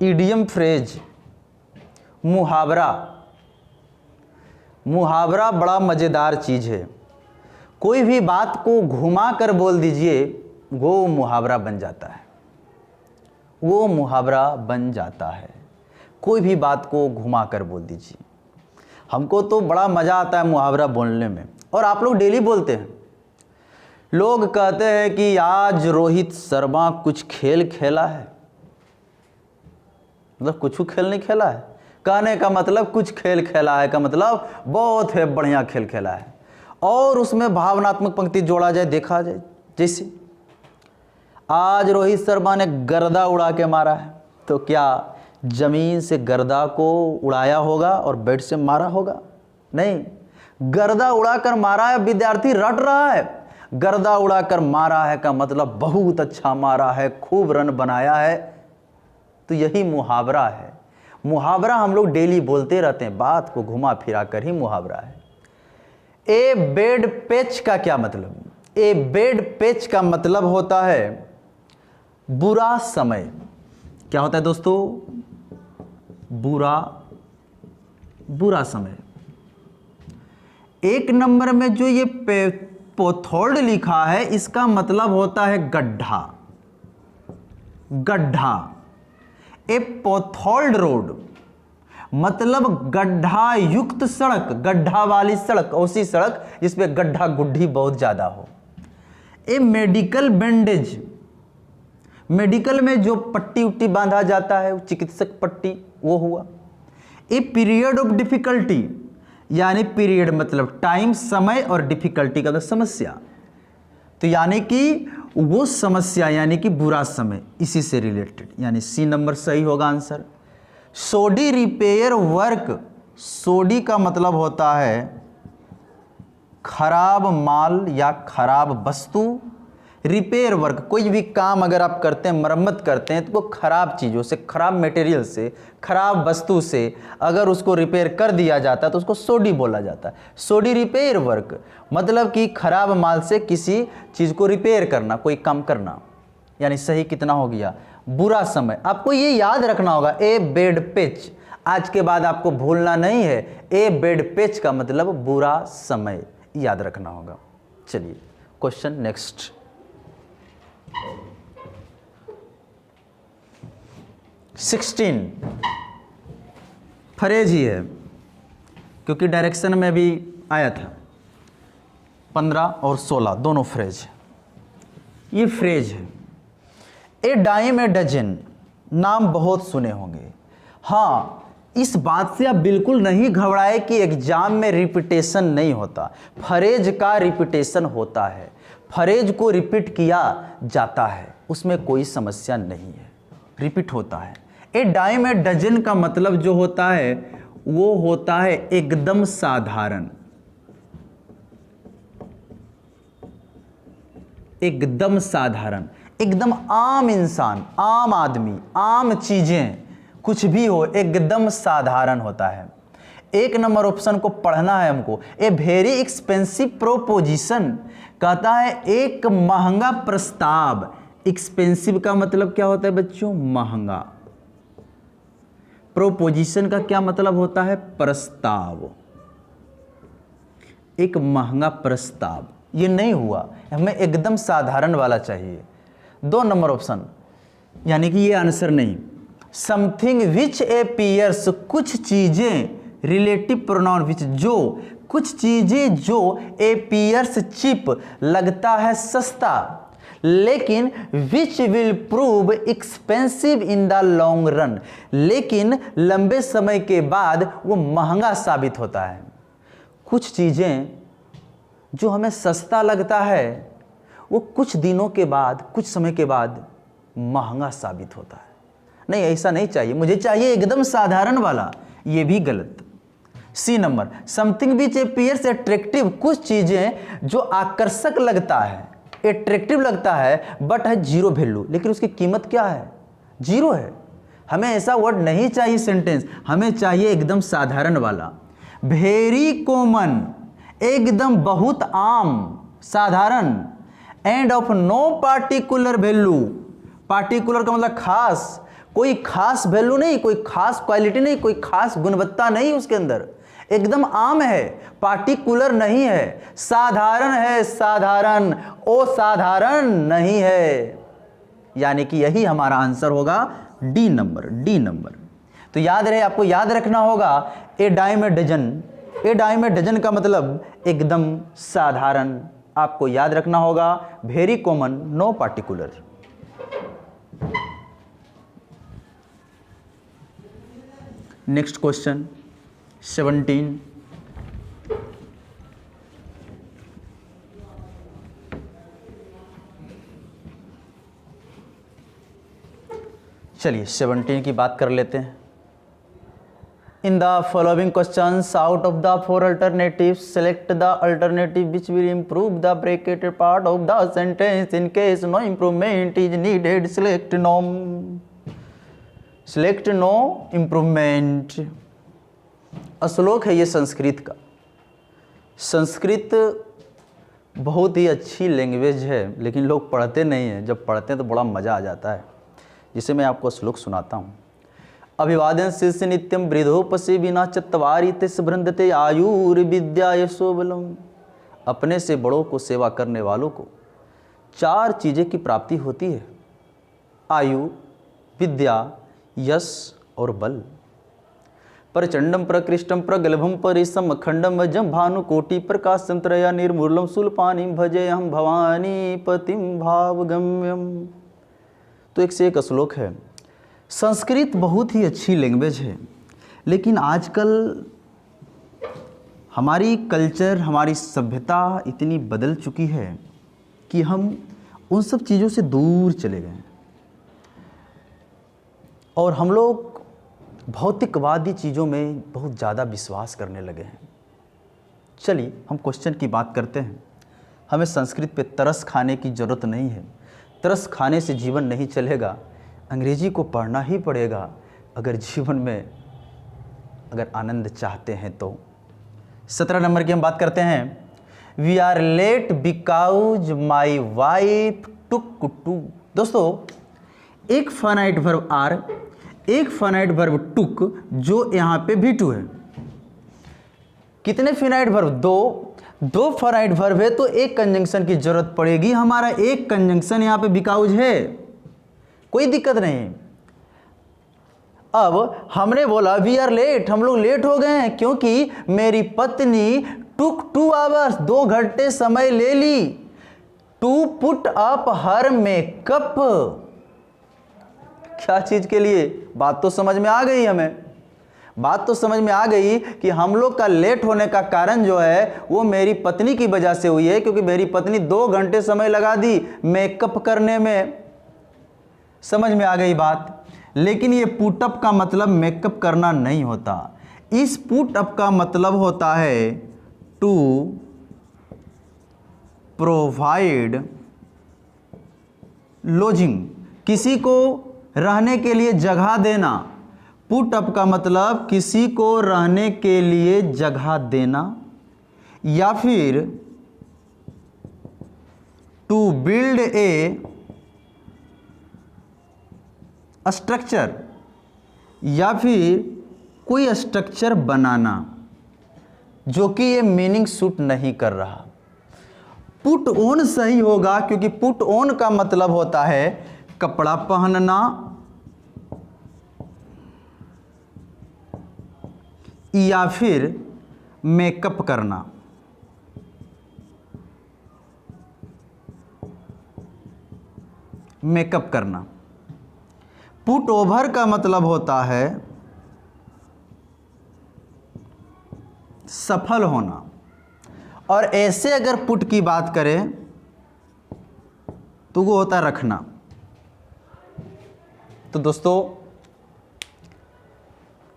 इडियम फ्रेज, मुहावरा। मुहावरा बड़ा मज़ेदार चीज़ है। कोई भी बात को घुमा कर बोल दीजिए, वो मुहावरा बन जाता है, वो मुहावरा बन जाता है। कोई भी बात को घुमा कर बोल दीजिए। हमको तो बड़ा मज़ा आता है मुहावरा बोलने में, और आप लोग डेली बोलते हैं। लोग कहते हैं कि आज रोहित शर्मा कुछ खेल खेला है, मतलब कुछ खेल नहीं खेला है। कहने का मतलब कुछ खेल खेला है का मतलब बहुत है बढ़िया खेल खेला है। और उसमें भावनात्मक पंक्ति जोड़ा जाए, देखा जाए, जैसे आज रोहित शर्मा ने गर्दा उड़ा के मारा है, तो क्या जमीन से गर्दा को उड़ाया होगा और बैट से मारा होगा? नहीं, गर्दा उड़ाकर मारा है, विद्यार्थी रट रहा है। गर्दा उड़ाकर मारा है का मतलब बहुत अच्छा मारा है, खूब रन बनाया है। तो यही मुहावरा है। मुहावरा हम लोग डेली बोलते रहते हैं, बात को घुमा फिरा कर ही मुहावरा है। ए बेड पेच का क्या मतलब? ए बेड पेच का मतलब होता है बुरा समय। क्या होता है दोस्तों? बुरा समय। एक नंबर में जो ये पोथोल्ड लिखा है, इसका मतलब होता है गड्ढा। गड्ढा, ए पोथोल्ड रोड मतलब गड्ढा युक्त सड़क, गड्ढा वाली सड़क, ऐसी सड़क जिसपे गड्ढा गुड्ढी बहुत ज्यादा हो। ए मेडिकल बैंडेज, मेडिकल में जो पट्टी उट्टी बांधा जाता है, चिकित्सक पट्टी, वो हुआ। ए पीरियड ऑफ डिफिकल्टी, यानी पीरियड मतलब टाइम, समय, और डिफिकल्टी का मतलब समस्या। तो यानी कि वो समस्या यानी कि बुरा समय, इसी से रिलेटेड, यानी सी नंबर सही होगा आंसर। सोडी रिपेयर वर्क, सोडी का मतलब होता है खराब माल या खराब वस्तु। रिपेयर वर्क, कोई भी काम अगर आप करते हैं, मरम्मत करते हैं, तो वो खराब चीज़ों से, खराब मटेरियल से, खराब वस्तु से अगर उसको रिपेयर कर दिया जाता है तो उसको सोडी बोला जाता है। सोडी रिपेयर वर्क मतलब कि खराब माल से किसी चीज़ को रिपेयर करना, कोई काम करना। यानी सही कितना हो गया? बुरा समय। आपको ये याद रखना होगा, ए बेड पेच, आज के बाद आपको भूलना नहीं है। ए बेड पेच का मतलब बुरा समय, याद रखना होगा। चलिए क्वेश्चन नेक्स्ट। सिक्सटीन फ्रेज ही है, क्योंकि डायरेक्शन में भी आया था। 15 और 16 दोनों फ्रेज है। ये फ्रेज है। ए डाइम ए डजन, नाम बहुत सुने होंगे। हाँ, इस बात से आप बिल्कुल नहीं घबराए कि एग्जाम में रिपीटेशन नहीं होता। फ्रेज का रिपीटेशन होता है, फ्रेज को रिपीट किया जाता है, उसमें कोई समस्या नहीं है, रिपीट होता है। ए डाइम ए डजन का मतलब जो होता है वो होता है एकदम साधारण, एकदम साधारण, एकदम आम इंसान, आम आदमी, आम चीजें, कुछ भी हो, एकदम साधारण होता है। एक नंबर ऑप्शन को पढ़ना है हमको। ए वेरी एक्सपेंसिव प्रोपोजिशन, कहता है एक महंगा प्रस्ताव। एक्सपेंसिव का मतलब क्या होता है बच्चों? महंगा। प्रोपोजिशन का क्या मतलब होता है? प्रस्ताव। एक महंगा प्रस्ताव, ये नहीं हुआ, हमें एकदम साधारण वाला चाहिए। 2 नंबर ऑप्शन, यानी कि ये आंसर नहीं। समथिंग विच एपियर्स, कुछ चीजें, रिलेटिव प्रोनाउन विच, जो, कुछ चीजें जो एपियर्स चीप, लगता है सस्ता, लेकिन which will prove expensive in the long run, लेकिन लंबे समय के बाद वो महंगा साबित होता है। कुछ चीजें जो हमें सस्ता लगता है वो कुछ दिनों के बाद, कुछ समय के बाद महंगा साबित होता है। नहीं, ऐसा नहीं चाहिए, मुझे चाहिए एकदम साधारण वाला। ये भी गलत। C number, something which appears attractive, कुछ चीजें जो आकर्षक लगता है, अट्रैक्टिव लगता है, बट है जीरो वैल्यू, लेकिन उसकी कीमत क्या है? जीरो है। हमें ऐसा वर्ड नहीं चाहिए सेंटेंस, हमें चाहिए एकदम साधारण वाला। वेरी कॉमन, एकदम बहुत आम, साधारण। And of no particular value, particular का मतलब खास, कोई खास वैल्यू नहीं, कोई खास क्वालिटी नहीं, कोई खास गुणवत्ता नहीं उसके अंदर, एकदम आम है, पार्टिकुलर नहीं है, साधारण है, साधारण, असाधारण नहीं है। यानी कि यही हमारा आंसर होगा डी नंबर, डी नंबर। तो याद रहे, आपको याद रखना होगा a dime a dozen, a dime a dozen का मतलब एकदम साधारण, आपको याद रखना होगा, very common, no particular. Next question 17। चलिए 17 की बात कर लेते हैं। In the following questions out of the 4 alternatives select the alternative which will improve the bracketed part of the sentence. In case no improvement is needed, select no, select no improvement। श्लोक है ये संस्कृत का। संस्कृत बहुत ही अच्छी language है, लेकिन लोग पढ़ते नहीं हैं, जब पढ़ते हैं तो बड़ा मज़ा आ जाता है, जिसे मैं आपको श्लोक सुनाता हूँ। अभिवादन शिष्य नित्यम वृद्धोपसे विना चत्वारि तिस भृंदते आयुर्विद्या यशोबलम। अपने से बड़ों को सेवा करने वालों को 4 चीज़ें की प्राप्ति होती है, आयु, विद्या, यश और बल। प्रचंडम प्रकृष्टम प्रगल्भम परिसम अखंडम अजम भानुकोटि प्रकाशम त्रया निर्मूलम शूलपाणिम भजे हम भवानी पतिम भावगम्यम। तो एक से एक श्लोक है। संस्कृत बहुत ही अच्छी लैंग्वेज है, लेकिन आजकल हमारी कल्चर, हमारी सभ्यता इतनी बदल चुकी है कि हम उन सब चीज़ों से दूर चले गए हैं और हम लोग भौतिकवादी चीज़ों में बहुत ज़्यादा विश्वास करने लगे हैं। चलिए हम क्वेश्चन की बात करते हैं। हमें संस्कृत पे तरस खाने की ज़रूरत नहीं है, तरस खाने से जीवन नहीं चलेगा, अंग्रेजी को पढ़ना ही पड़ेगा अगर जीवन में अगर आनंद चाहते हैं तो। 17 नंबर की हम बात करते हैं। We are late because my wife took too. दोस्तों, एक फाइनाइट वर्ब आर, एक फाइनाइट वर्ब टुक, जो यहाँ पे भी टू है। कितने फाइनाइट वर्ब? 2 फाइनाइट वर्ब है तो एक कंजंक्शन की जरूरत पड़ेगी। हमारा एक कंजंक्शन यहाँ पे बिकॉज है, कोई दिक्कत नहीं। अब हमने बोला वी आर लेट, हम लोग लेट हो गए हैं क्योंकि मेरी पत्नी टुक 2 आवर्स, 2 घंटे समय ले ली, to put up her makeup. क्या चीज के लिए? बात तो समझ में आ गई हमें, बात तो समझ में आ गई कि हम लोग का लेट होने का कारण जो है वो मेरी पत्नी की वजह से हुई है, क्योंकि मेरी पत्नी 2 घंटे समय लगा दी मेकअप करने में। समझ में आ गई बात। लेकिन ये पुटअप का मतलब मेकअप करना नहीं होता। इस पुटअप का मतलब होता है टू प्रोवाइड लॉजिंग, किसी को रहने के लिए जगह देना। पुटअप का मतलब किसी को रहने के लिए जगह देना, या फिर टू बिल्ड ए स्ट्रक्चर, या फिर कोई स्ट्रक्चर बनाना, जो कि ये मीनिंग सूट नहीं कर रहा। पुट ऑन सही होगा, क्योंकि पुट ऑन का मतलब होता है कपड़ा पहनना या फिर मेकअप करना। मेकअप करना। पुट ओवर का मतलब होता है सफल होना। और ऐसे अगर पुट की बात करें तो वो होता है रखना। तो दोस्तों,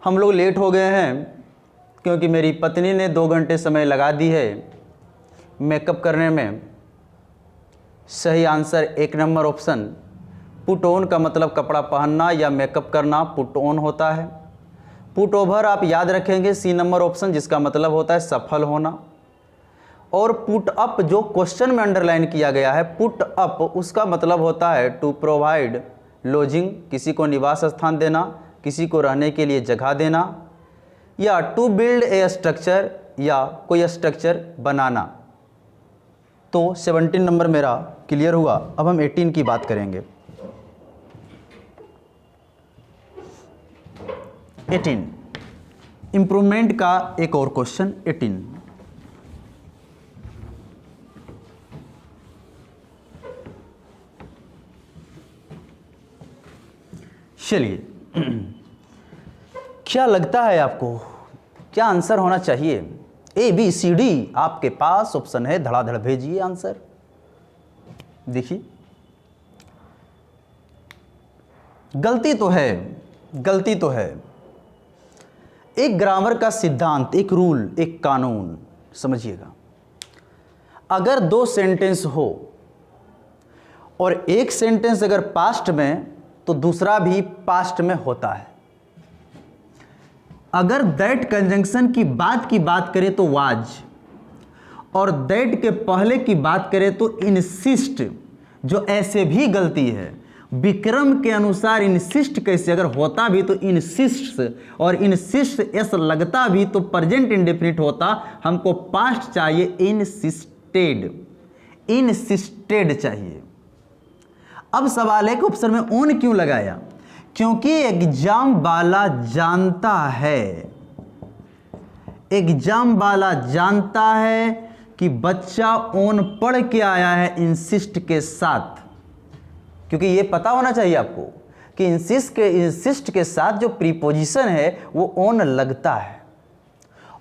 हम लोग लेट हो गए हैं क्योंकि मेरी पत्नी ने 2 घंटे समय लगा दी है मेकअप करने में। सही answer 1 number option, put on का मतलब कपड़ा पहनना या मेकअप करना पुट ऑन होता है। पुट ओवर आप याद रखेंगे C नंबर ऑप्शन, जिसका मतलब होता है सफल होना। और पुट अप जो क्वेश्चन में अंडरलाइन किया गया है, पुट अप, उसका मतलब होता है टू प्रोवाइड लॉजिंग, किसी को निवास स्थान देना, किसी को रहने के लिए जगह देना, या टू बिल्ड ए स्ट्रक्चर, या कोई स्ट्रक्चर बनाना। तो 17 नंबर मेरा क्लियर हुआ। अब हम 18 की बात करेंगे। 18 इम्प्रूवमेंट का एक और क्वेश्चन। 18 चलिए, क्या लगता है आपको, क्या आंसर होना चाहिए? ABCD आपके पास ऑप्शन है, धड़ाधड़ भेजिए आंसर। देखिए, गलती तो है, गलती तो है। एक ग्रामर का सिद्धांत, एक रूल, एक कानून समझिएगा। अगर दो सेंटेंस हो और एक सेंटेंस अगर पास्ट में, तो दूसरा भी पास्ट में होता है। अगर दैट कंजंक्शन की बात करें तो वाज, और दैट के पहले की बात करें तो इंसिस्ट, जो ऐसे भी गलती है। विक्रम के अनुसार इंसिस्ट कैसे, अगर होता भी तो इंसिस्ट, और इंसिस्ट एस लगता भी तो प्रेजेंट इंडेफिनिट होता, हमको पास्ट चाहिए, इंसिस्टेड, इंसिस्टेड चाहिए। अब सवाल है कि ऑप्शन में ऑन क्यों लगाया? क्योंकि एग्जाम वाला जानता है, एग्जाम वाला जानता है कि बच्चा ऑन पढ़ के आया है इंसिस्ट के साथ। क्योंकि ये पता होना चाहिए आपको कि इंसिस्ट के साथ जो प्रीपोजिशन है वो ऑन लगता है,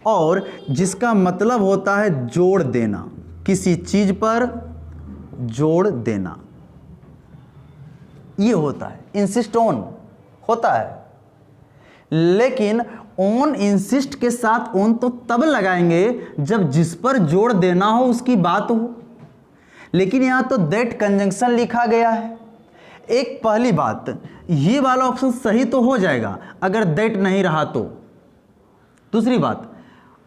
और जिसका मतलब होता है जोड़ देना, किसी चीज पर जोड़ देना, ये होता है। इंसिस्ट ऑन होता है, लेकिन ऑन इंसिस्ट के साथ ऑन तो तब लगाएंगे जब जिस पर जोड़ देना हो उसकी बात हो। लेकिन यहां तो दैट कंजंक्शन लिखा गया है। एक पहली बात, ये वाला ऑप्शन सही तो हो जाएगा अगर दैट नहीं रहा तो। दूसरी बात,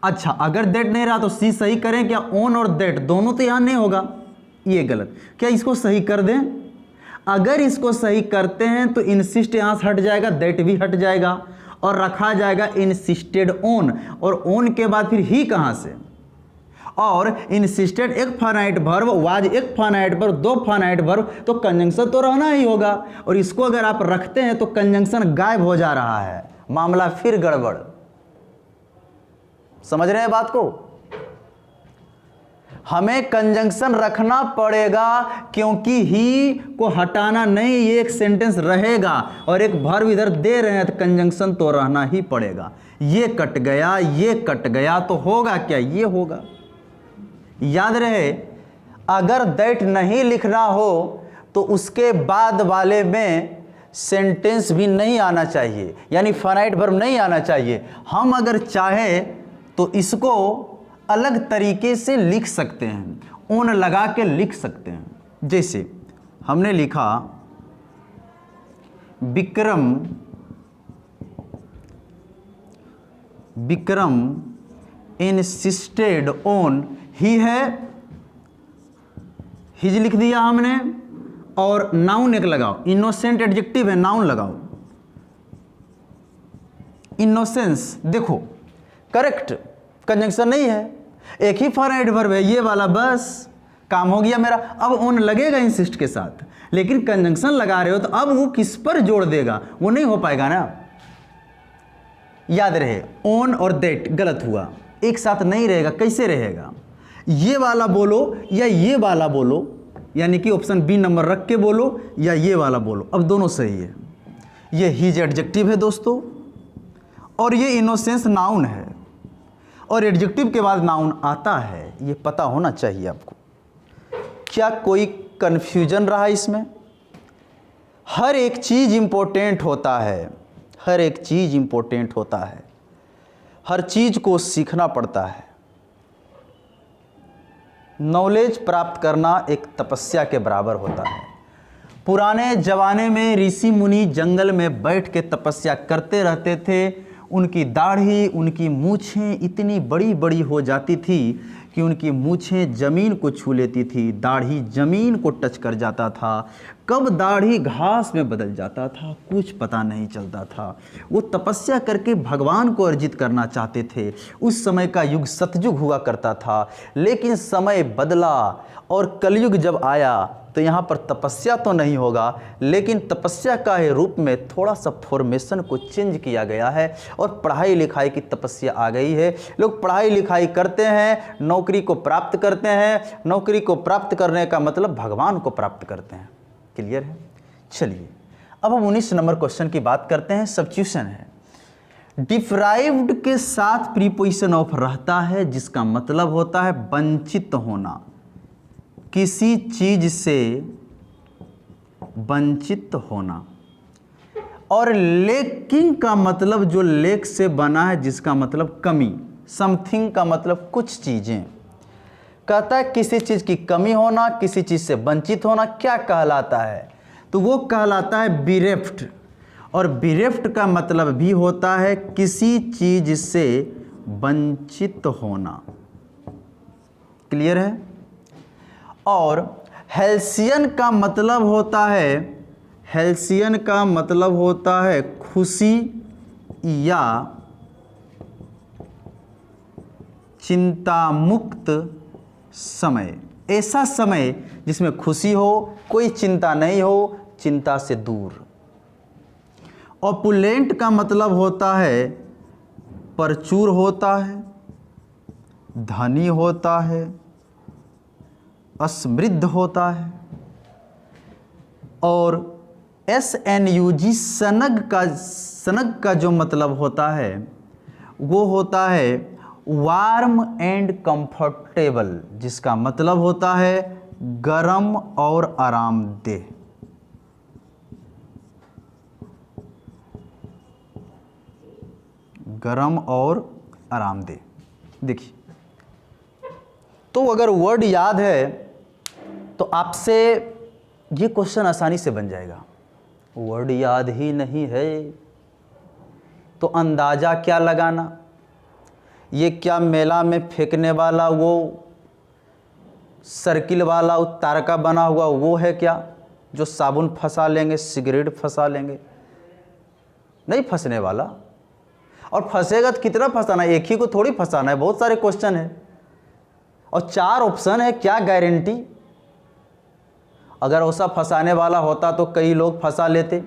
अच्छा अगर दैट नहीं रहा तो सी सही करें क्या? ऑन और दैट दोनों तो यहां नहीं होगा, ये गलत। क्या इसको सही कर दें? अगर इसको सही करते हैं तो इंसिस्ट यहां से हट जाएगा, दैट भी हट जाएगा, और रखा जाएगा इंसिस्टेड ऑन, और ऑन के बाद फिर ही कहां से? और इंसिस्टेड एक फाइनाइट वर्ब, वाज एक फाइनाइट वर्ब, दो फाइनाइट वर्ब, तो कंजंक्शन तो रहना ही होगा। और इसको अगर आप रखते हैं तो कंजंक्शन गायब हो जा रहा है, मामला फिर गड़बड़। समझ रहे हैं बात को? हमें कंजंक्शन रखना पड़ेगा, क्योंकि ही को हटाना नहीं, ये एक सेंटेंस रहेगा, और एक वर्ब इधर दे रहे हैं तो कंजंक्शन तो रहना ही पड़ेगा। ये कट गया, ये कट गया, तो होगा क्या? ये होगा। याद रहे, अगर दैट नहीं लिखना हो तो उसके बाद वाले में सेंटेंस भी नहीं आना चाहिए, यानी फाइनाइट वर्ब नहीं आना चाहिए। हम अगर चाहें तो इसको अलग तरीके से लिख सकते हैं, ऑन लगा के लिख सकते हैं। जैसे हमने लिखा विक्रम, विक्रम इंसिस्टेड ऑन, ही है, हिज लिख दिया हमने, और नाउन एक लगाओ, इनोसेंट एडजेक्टिव है, नाउन लगाओ, इनोसेंस। देखो करेक्ट, कंजंक्शन नहीं है, एक ही फाइनाइट वर्ब है, ये वाला, बस काम हो गया मेरा। अब ऑन लगेगा इंसिस्ट के साथ, लेकिन कंजंक्शन लगा रहे हो तो अब वो किस पर जोड़ देगा? वो नहीं हो पाएगा ना। याद रहे, ऑन और दैट गलत हुआ, एक साथ नहीं रहेगा। कैसे रहेगा? ये वाला बोलो या ये वाला बोलो, यानी कि ऑप्शन बी नंबर रख के बोलो, या ये वाला बोलो, अब दोनों सही है। ये हिज एडजेक्टिव है दोस्तों, और ये इनोसेंस नाउन है, और एडजेक्टिव के बाद नाउन आता है, ये पता होना चाहिए आपको। क्या कोई कन्फ्यूजन रहा इसमें? हर एक चीज़ इम्पोर्टेंट होता है, हर एक चीज़ इम्पोर्टेंट होता है, हर चीज़ को सीखना पड़ता है। नॉलेज प्राप्त करना एक तपस्या के बराबर होता है। पुराने ज़माने में ऋषि मुनि जंगल में बैठ के तपस्या करते रहते थे, उनकी दाढ़ी, उनकी मूछें इतनी बड़ी बड़ी हो जाती थी कि उनकी मूछें ज़मीन को छू लेती थी, दाढ़ी ज़मीन को टच कर जाता था। कब दाढ़ी घास में बदल जाता था कुछ पता नहीं चलता था। वो तपस्या करके भगवान को अर्जित करना चाहते थे। उस समय का युग सतयुग हुआ करता था, लेकिन समय बदला और कलयुग जब आया तो यहाँ पर तपस्या तो नहीं होगा, लेकिन तपस्या का ही रूप में थोड़ा सा फॉर्मेशन को चेंज किया गया है और पढ़ाई लिखाई की तपस्या आ गई है। लोग पढ़ाई लिखाई करते हैं, नौकरी को प्राप्त करते हैं, नौकरी को प्राप्त करने का मतलब भगवान को प्राप्त करते हैं। क्लियर है? चलिए अब हम 19 नंबर क्वेश्चन की बात करते हैं। सब्स्टिट्यूशन है। डिप्राइव्ड के साथ प्रीपोजिशन ऑफ रहता है, जिसका मतलब होता है वंचित होना, किसी चीज से वंचित होना। और लेकिंग का मतलब जो लेक से बना है, जिसका मतलब कमी, समथिंग का मतलब कुछ चीजें। कहता है किसी चीज की कमी होना, किसी चीज से वंचित होना क्या कहलाता है? तो वो कहलाता है बिरेफ्ट। और बिरेफ्ट का मतलब भी होता है किसी चीज से वंचित होना। क्लियर है? और हेल्सियन का मतलब होता है, हेल्सियन का मतलब होता है खुशी या चिंता मुक्त समय। ऐसा समय जिसमें खुशी हो, कोई चिंता नहीं हो, चिंता से दूर। ऑपुलेंट का मतलब होता है प्रचुर होता है, धनी होता है, समृद्ध होता है। और SNUG सनग का जो मतलब होता है वो होता है वार्म एंड कंफर्टेबल, जिसका मतलब होता है गरम और आरामदेह। गरम और आरामदेह। देखिए, तो अगर वर्ड याद है तो आपसे ये क्वेश्चन आसानी से बन जाएगा। वर्ड याद ही नहीं है तो अंदाज़ा क्या लगाना? ये क्या मेला में फेंकने वाला वो सर्किल वाला तारका बना हुआ वो है क्या, जो साबुन फंसा लेंगे, सिगरेट फंसा लेंगे? नहीं फंसने वाला। और फंसेगा तो कितना फंसाना है? एक ही को थोड़ी फंसाना है, बहुत सारे क्वेश्चन है और 4 ऑप्शन है, क्या गारंटी? अगर वैसा फंसाने वाला होता तो कई लोग फंसा लेते।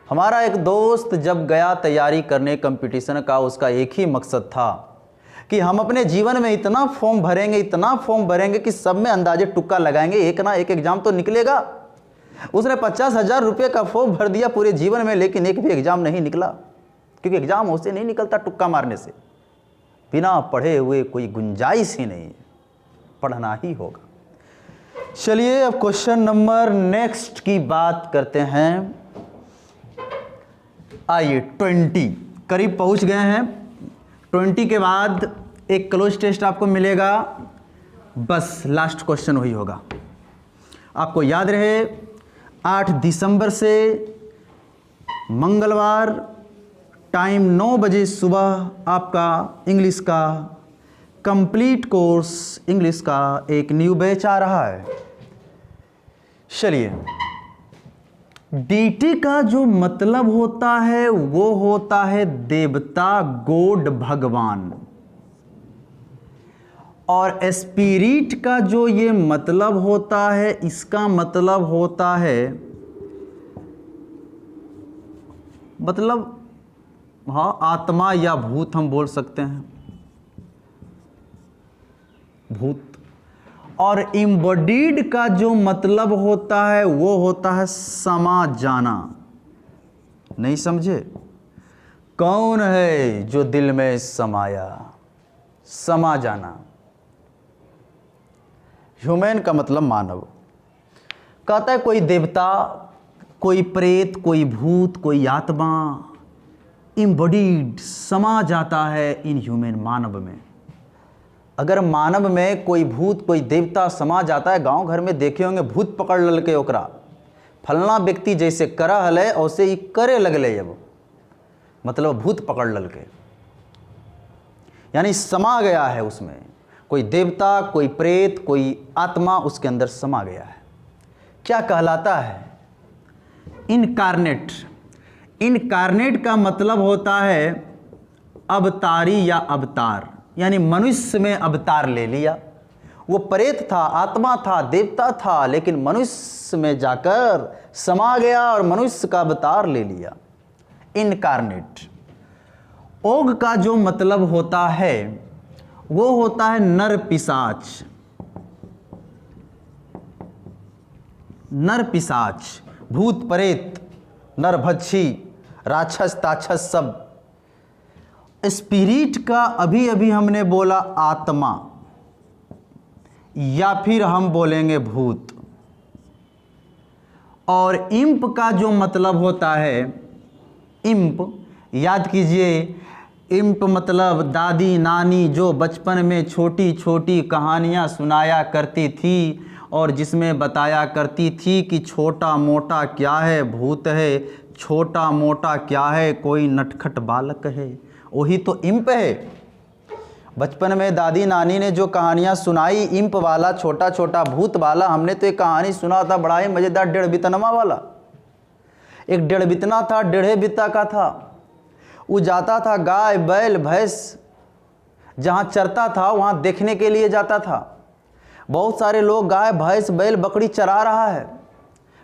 हमारा एक दोस्त जब गया तैयारी करने कंपटीशन का, उसका एक ही मकसद था कि हम अपने जीवन में इतना फॉर्म भरेंगे, इतना फॉर्म भरेंगे कि सब में अंदाजे तुक्का लगाएंगे, एक ना एक एग्जाम तो निकलेगा। उसने 50,000 रुपये का फॉर्म भर दिया पूरे जीवन में, लेकिन एक भी एग्जाम नहीं निकला, क्योंकि एग्जाम उससे नहीं निकलता तुक्का मारने से। बिना पढ़े हुए कोई गुंजाइश ही नहीं है, पढ़ना ही होगा। चलिए अब क्वेश्चन नंबर नेक्स्ट की बात करते हैं। आइए 20 करीब पहुंच गए हैं। 20 के बाद एक क्लोज टेस्ट आपको मिलेगा, बस लास्ट क्वेश्चन वही होगा। आपको याद रहे 8 दिसंबर से मंगलवार टाइम 9 बजे सुबह आपका इंग्लिश का कंप्लीट कोर्स इंग्लिश का एक न्यू बैच आ रहा है। चलिए, डीटी का जो मतलब होता है वो होता है देवता, गॉड, भगवान। और स्पिरिट का जो ये मतलब होता है, इसका मतलब होता है मतलब हाँ आत्मा या भूत हम बोल सकते हैं, भूत। और इम्बॉडीड का जो मतलब होता है वो होता है समा जाना। नहीं समझे? कौन है जो दिल में समाया? समा जाना। ह्यूमन का मतलब मानव। कहता है कोई देवता, कोई प्रेत, कोई भूत, कोई आत्मा इम्बॉडीड समा जाता है इन ह्यूमन, मानव में। अगर मानव में कोई भूत, कोई देवता समा जाता है, गांव घर में देखे होंगे भूत पकड़ ललके ओकरा, फलना व्यक्ति जैसे करा हले वैसे ही करे लगले। अब मतलब भूत पकड़ लल के, यानी समा गया है उसमें, कोई देवता, कोई प्रेत, कोई आत्मा उसके अंदर समा गया है। क्या कहलाता है? इनकार्नेट। इनकार्नेट का मतलब होता है अवतारी या अवतार, यानी मनुष्य में अवतार ले लिया। वो प्रेत था, आत्मा था, देवता था, लेकिन मनुष्य में जाकर समा गया और मनुष्य का अवतार ले लिया। इनकार्नेट। ओग का जो मतलब होता है वो होता है नर पिशाच। नर पिशाच, भूत प्रेत, नरभक्षी, राक्षस ताक्षस सब। स्पिरिट का अभी अभी हमने बोला आत्मा, या फिर हम बोलेंगे भूत। और इंप का जो मतलब होता है, इंप, याद कीजिए, इंप मतलब दादी नानी जो बचपन में छोटी छोटी कहानियाँ सुनाया करती थी और जिसमें बताया करती थी कि छोटा मोटा क्या है, भूत है, छोटा मोटा क्या है, कोई नटखट बालक है, वही तो इंप है। बचपन में दादी नानी ने जो कहानियाँ सुनाई, इंप वाला, छोटा छोटा भूत वाला, हमने तो एक कहानी सुना था बड़ा ही मज़ेदार, डेढ़ बितनमा वाला। एक डेढ़ बितना था, डेढ़े बिता का था। वो जाता था गाय बैल भैंस जहाँ चरता था वहाँ देखने के लिए जाता था। बहुत सारे लोग गाय भैंस बैल बकरी चरा रहा है।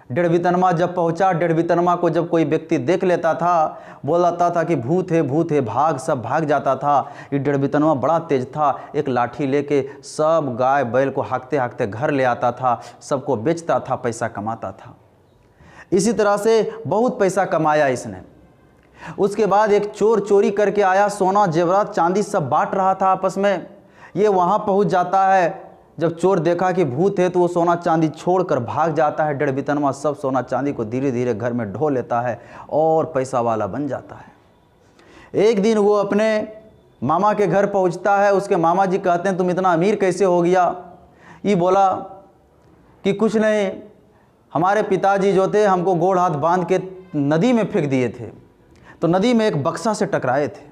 डेढ़ बितनमा जब पहुँचा, डेढ़ बितनमा को जब कोई व्यक्ति देख लेता था, बोलाता था कि भूत है भाग, सब भाग जाता था। ये डेढ़ बितनमा बड़ा तेज था, एक लाठी लेके सब गाय बैल को हाँकते हाँकते घर ले आता था, सबको बेचता था, पैसा कमाता था। इसी तरह से बहुत पैसा कमाया इसने। उसके बाद एक चोर चोरी करके आया, सोना जेवरात चांदी सब बांट रहा था आपस में। ये वहाँ पहुँच जाता है, जब चोर देखा कि भूत है तो वो सोना चांदी छोड़कर भाग जाता है। डेढ़ बितनमा सब सोना चांदी को धीरे धीरे घर में ढो लेता है और पैसा वाला बन जाता है। एक दिन वो अपने मामा के घर पहुँचता है। उसके मामा जी कहते हैं तुम इतना अमीर कैसे हो गया? ये बोला कि कुछ नहीं, हमारे पिताजी जो थे हमको गोड़ हाथ बांध के नदी में फेंक दिए थे, तो नदी में एक बक्सा से टकराए थे।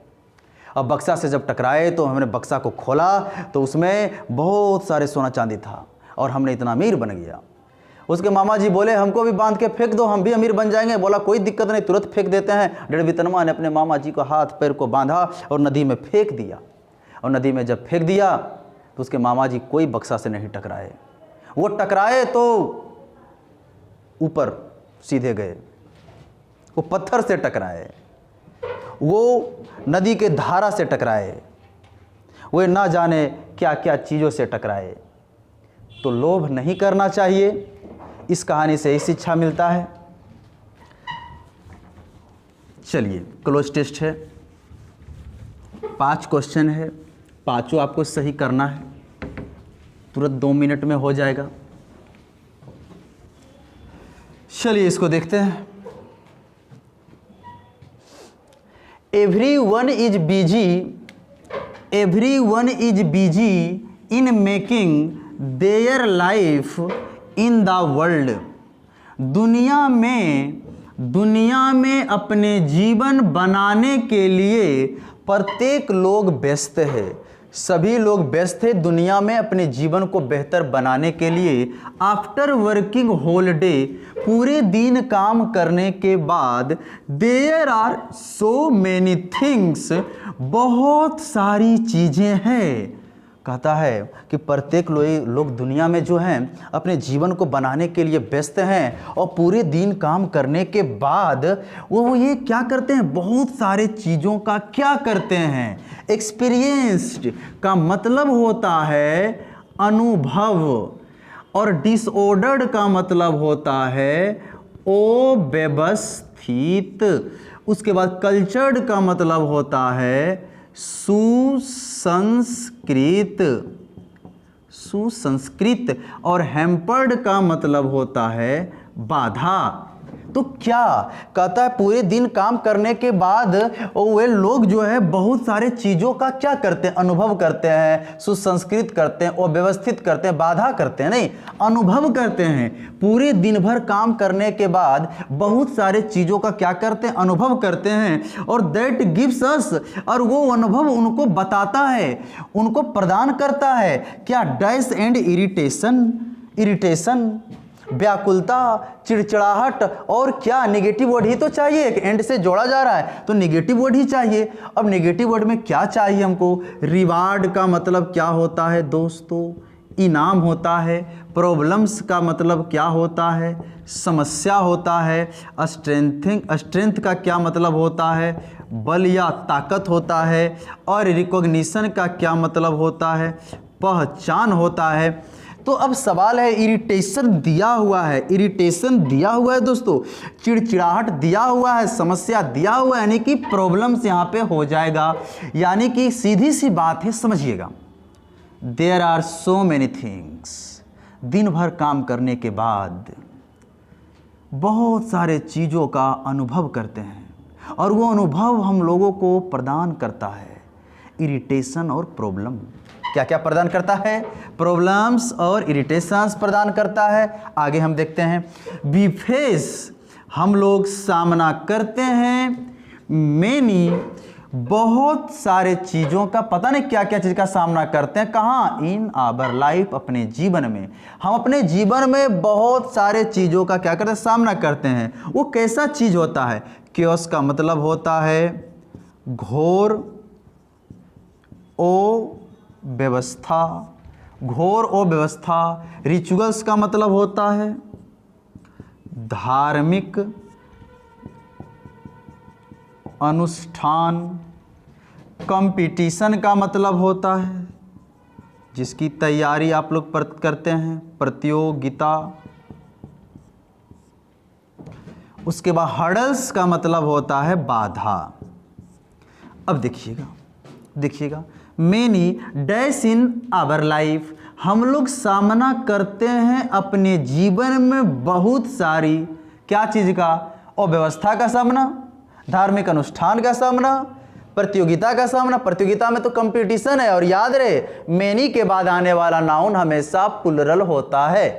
अब बक्सा से जब टकराए तो हमने बक्सा को खोला तो उसमें बहुत सारे सोना चांदी था और हमने इतना अमीर बन गया। उसके मामा जी बोले हमको भी बांध के फेंक दो, हम भी अमीर बन जाएंगे। बोला कोई दिक्कत नहीं, तुरंत फेंक देते हैं। डेढ़ बितनमा ने अपने मामा जी को हाथ पैर को बांधा और नदी में फेंक दिया। और नदी में जब फेंक दिया तो उसके मामा जी कोई बक्सा से नहीं टकराए। वो टकराए तो ऊपर सीधे गए, वो पत्थर से टकराए, वो नदी के धारा से टकराए, वो ना जाने क्या क्या चीज़ों से टकराए। तो लोभ नहीं करना चाहिए। इस कहानी से यही शिक्षा मिलता है। चलिए क्लोज टेस्ट है, 5 क्वेश्चन है, 5 आपको सही करना है, तुरंत 2 मिनट में हो जाएगा। चलिए इसको देखते हैं। Everyone is busy in making their life in the world. दुनिया में अपने जीवन बनाने के लिए प्रत्येक लोग व्यस्त है। सभी लोग व्यस्त हैं दुनिया में अपने जीवन को बेहतर बनाने के लिए। आफ्टर वर्किंग होल डे, पूरे दिन काम करने के बाद, there are so many things, बहुत सारी चीज़ें हैं। कहता है कि प्रत्येक लोग दुनिया में जो हैं अपने जीवन को बनाने के लिए व्यस्त हैं और पूरे दिन काम करने के बाद वो ये क्या करते हैं, बहुत सारे चीज़ों का क्या करते हैं, एक्सपीरियंस्ड का मतलब होता है अनुभव, और डिसऑर्डर्ड का मतलब होता है अव्यवस्थित। उसके बाद कल्चर्ड का मतलब होता है सुसंस्कृत, और हैम्पर्ड का मतलब होता है बाधा। तो क्या कहता है, पूरे दिन काम करने के बाद वे लोग जो है बहुत सारे चीज़ों का क्या करते हैं, अनुभव करते हैं, सुसंस्कृत करते हैं, अव्यवस्थित करते हैं, बाधा करते हैं, नहीं, अनुभव करते हैं। पूरे दिन भर काम करने के बाद बहुत सारे चीज़ों का क्या करते हैं, अनुभव करते हैं। और दैट गिव्स अस, और वो अनुभव उनको बताता है, उनको प्रदान करता है क्या, डैश एंड इरिटेशन, व्याकुलता, चिड़चिड़ाहट, और क्या, नेगेटिव वर्ड ही तो चाहिए, एक एंड से जोड़ा जा रहा है तो नेगेटिव वर्ड ही चाहिए। अब नेगेटिव वर्ड में क्या चाहिए हमको, रिवार्ड का मतलब क्या होता है दोस्तों, इनाम होता है। प्रॉब्लम्स का मतलब क्या होता है, समस्या होता है। स्ट्रेंथ का क्या मतलब होता है, बल या ताकत होता है। और रिकॉग्निशन का क्या मतलब होता है, पहचान होता है। तो अब सवाल है, इरिटेशन दिया हुआ है, इरिटेशन दिया हुआ है दोस्तों, चिड़चिड़ाहट दिया हुआ है, समस्या दिया हुआ है, यानी कि प्रॉब्लम्स यहाँ पे हो जाएगा। यानी कि सीधी सी बात है, समझिएगा, there are so many things. दिन भर काम करने के बाद बहुत सारे चीज़ों का अनुभव करते हैं और वो अनुभव हम लोगों को प्रदान करता है इरिटेशन और प्रॉब्लम। क्या क्या प्रदान करता है, प्रॉब्लम्स और इरिटेशंस प्रदान करता है। आगे हम देखते हैं, वी फेस, हम लोग सामना करते हैं, मेनी, बहुत सारे चीज़ों का, पता नहीं क्या क्या चीज़ का सामना करते हैं, कहाँ, इन आवर लाइफ, अपने जीवन में। हम अपने जीवन में बहुत सारे चीज़ों का क्या करते हैं, सामना करते हैं। वो कैसा चीज़ होता है, क्योस का मतलब होता है घोर ओ व्यवस्था, घोर ओ व्यवस्था। रिचुअल्स का मतलब होता है धार्मिक अनुष्ठान। कंपटीशन का मतलब होता है जिसकी तैयारी आप लोग करते हैं, प्रतियोगिता। उसके बाद हर्डल्स का मतलब होता है बाधा। अब देखिएगा, many dash in our life, हम लोग सामना करते हैं अपने जीवन में बहुत सारी क्या चीज़ का, अव्यवस्था का सामना, धार्मिक अनुष्ठान का सामना, प्रतियोगिता का सामना। प्रतियोगिता में तो कंपटीशन है, और याद रहे मेनी के बाद आने वाला नाउन हमेशा प्लुरल होता है,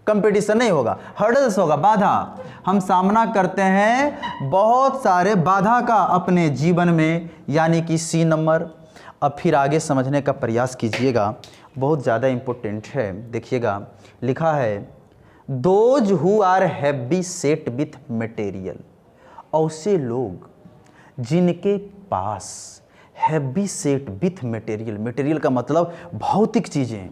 कंपटीशन नहीं होगा, हर्डल्स होगा, बाधा। हम सामना करते हैं बहुत सारे बाधा का अपने जीवन में, यानी कि सी नंबर। अब फिर आगे समझने का प्रयास कीजिएगा, बहुत ज़्यादा इम्पोर्टेंट है। देखिएगा, लिखा है those who are heavy set with material, ऐसे लोग जिनके पास heavy set with material, material का मतलब भौतिक चीज़ें,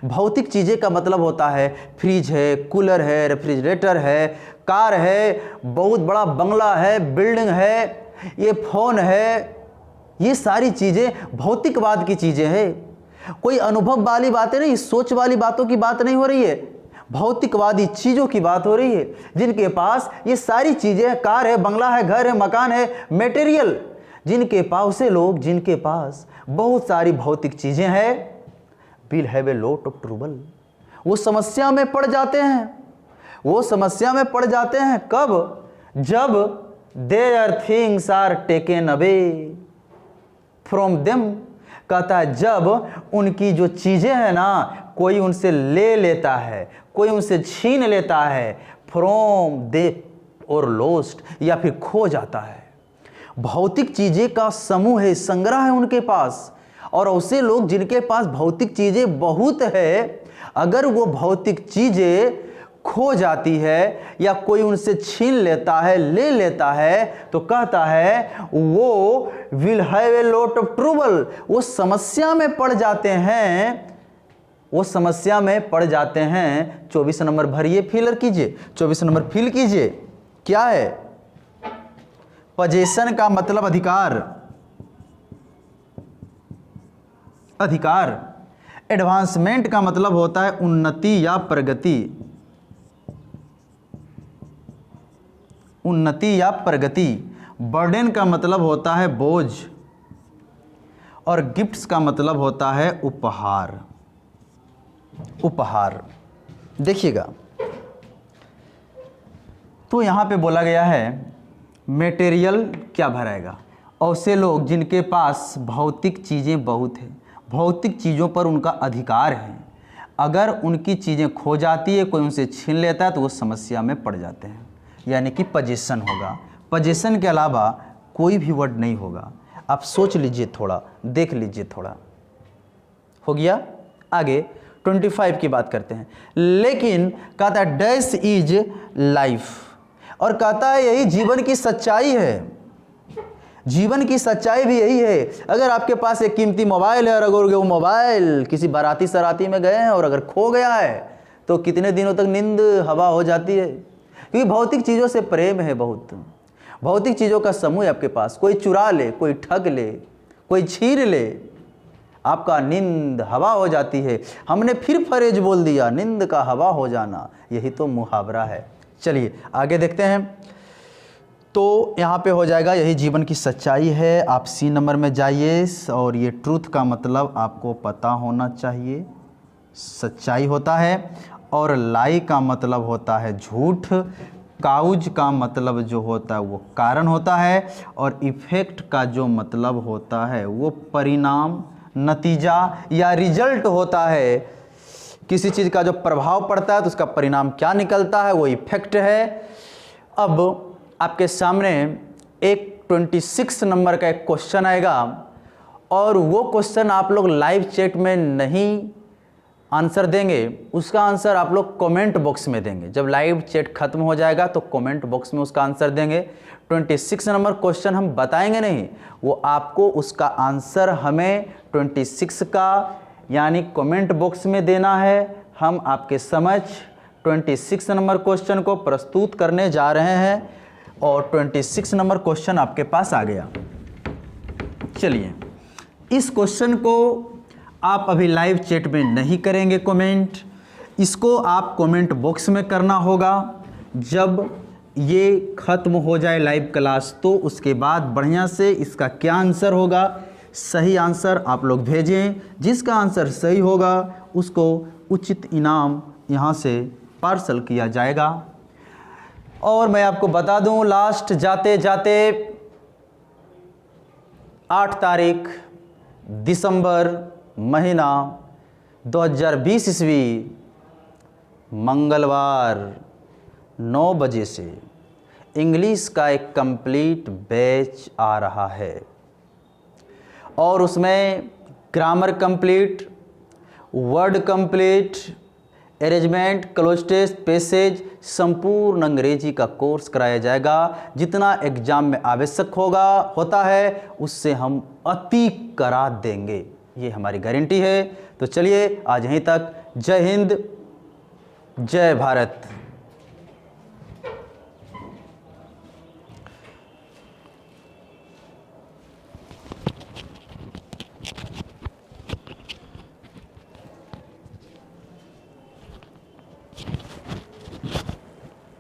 भौतिक चीज़ें का मतलब होता है फ्रिज है, कूलर है, रेफ्रिजरेटर है, कार है, बहुत बड़ा बंगला है, बिल्डिंग है, ये फ़ोन है, ये सारी चीज़ें भौतिकवाद की चीज़ें हैं। कोई अनुभव वाली बातें नहीं, सोच वाली बातों की बात नहीं हो रही है, भौतिकवादी चीज़ों की बात हो रही है। जिनके पास ये सारी चीज़ें, कार है, बंगला है, घर है, मकान है, मटेरियल, जिनके पास, से लोग जिनके पास बहुत सारी भौतिक चीज़ें हैं, will have a lot of trouble, वो समस्या में पड़ जाते हैं। वो समस्या में पड़ जाते हैं कब, जब there things are taken away from them. कहता है जब उनकी जो चीज़ें हैं ना, कोई उनसे ले लेता है, कोई उनसे छीन लेता है, फ्रॉम दे और लोस्ट, या फिर खो जाता है। भौतिक चीज़ें का समूह है, संग्रह है उनके पास। और ऐसे लोग जिनके पास भौतिक चीज़ें बहुत है, अगर वो भौतिक चीज़ें खो जाती है या कोई उनसे छीन लेता है, ले लेता है, तो कहता है वो will have a lot of trouble, वो समस्या में पड़ जाते हैं, वो समस्या में पड़ जाते हैं। 24 नंबर भरिए, फिलर कीजिए, 24 नंबर फिल कीजिए। क्या है, पोजेशन का मतलब अधिकार, अधिकार। एडवांसमेंट का मतलब होता है उन्नति या प्रगति, उन्नति या प्रगति। बर्डन का मतलब होता है बोझ, और गिफ्ट्स का मतलब होता है उपहार, उपहार। देखिएगा, तो यहाँ पे बोला गया है मटेरियल क्या भराएगा, ऐसे लोग जिनके पास भौतिक चीज़ें बहुत हैं, भौतिक चीज़ों पर उनका अधिकार है, अगर उनकी चीज़ें खो जाती है, कोई उनसे छीन लेता है तो वो समस्या में पड़ जाते हैं, यानी कि पोजीशन होगा। पोजीशन के अलावा कोई भी वर्ड नहीं होगा। आप सोच लीजिए, थोड़ा देख लीजिए, थोड़ा हो गया। आगे 25 की बात करते हैं। लेकिन कहता है डैश इज लाइफ, और कहता है यही जीवन की सच्चाई है। जीवन की सच्चाई भी यही है। अगर आपके पास एक कीमती मोबाइल है और अगर वो मोबाइल किसी बाराती सराती में गए हैं और अगर खो गया है तो कितने दिनों तक नींद हवा हो जाती है, क्योंकि भौतिक चीज़ों से प्रेम है। बहुत भौतिक चीज़ों का समूह आपके पास, कोई चुरा ले, कोई ठग ले, कोई छीन ले, आपका नींद हवा हो जाती है। हमने फिर फरेज बोल दिया, नींद का हवा हो जाना, यही तो मुहावरा है। चलिए आगे देखते हैं। तो यहाँ पे हो जाएगा यही जीवन की सच्चाई है। आप सी नंबर में जाइए, और ये ट्रूथ का मतलब आपको पता होना चाहिए, सच्चाई होता है, और लाई का मतलब होता है झूठ, काउज का मतलब जो होता है वो कारण होता है, और इफ़ेक्ट का जो मतलब होता है वो परिणाम, नतीजा या रिजल्ट होता है। किसी चीज़ का जो प्रभाव पड़ता है तो उसका परिणाम क्या निकलता है, वो इफ़ेक्ट है। अब आपके सामने एक 26 नंबर का एक क्वेश्चन आएगा, और वो क्वेश्चन आप लोग लाइव चैट में नहीं आंसर देंगे, उसका आंसर आप लोग कमेंट बॉक्स में देंगे। जब लाइव चैट खत्म हो जाएगा तो कमेंट बॉक्स में उसका आंसर देंगे। 26 नंबर क्वेश्चन हम बताएंगे नहीं, वो आपको उसका आंसर हमें 26 का यानी कमेंट बॉक्स में देना है। हम आपके समझ 26 नंबर क्वेश्चन को प्रस्तुत करने जा रहे हैं, और 26 नंबर क्वेश्चन आपके पास आ गया। चलिए, इस क्वेश्चन को आप अभी लाइव चैट में नहीं करेंगे कमेंट, इसको आप कमेंट बॉक्स में करना होगा। जब ये ख़त्म हो जाए लाइव क्लास तो उसके बाद बढ़िया से इसका क्या आंसर होगा, सही आंसर आप लोग भेजें। जिसका आंसर सही होगा उसको उचित इनाम यहाँ से पार्सल किया जाएगा। और मैं आपको बता दूं, लास्ट जाते जाते 8 तारीख दिसंबर महीना 2020 ईस्वी मंगलवार 9 बजे से इंग्लिश का एक कंप्लीट बैच आ रहा है, और उसमें grammar complete, word complete, arrangement, cloze test, passage, संपूर्ण अंग्रेजी का कोर्स कराया जाएगा। जितना एग्जाम में आवश्यक होता है उससे हम अति करा देंगे, ये हमारी गारंटी है। तो चलिए आज यहीं तक। जय हिंद, जय भारत।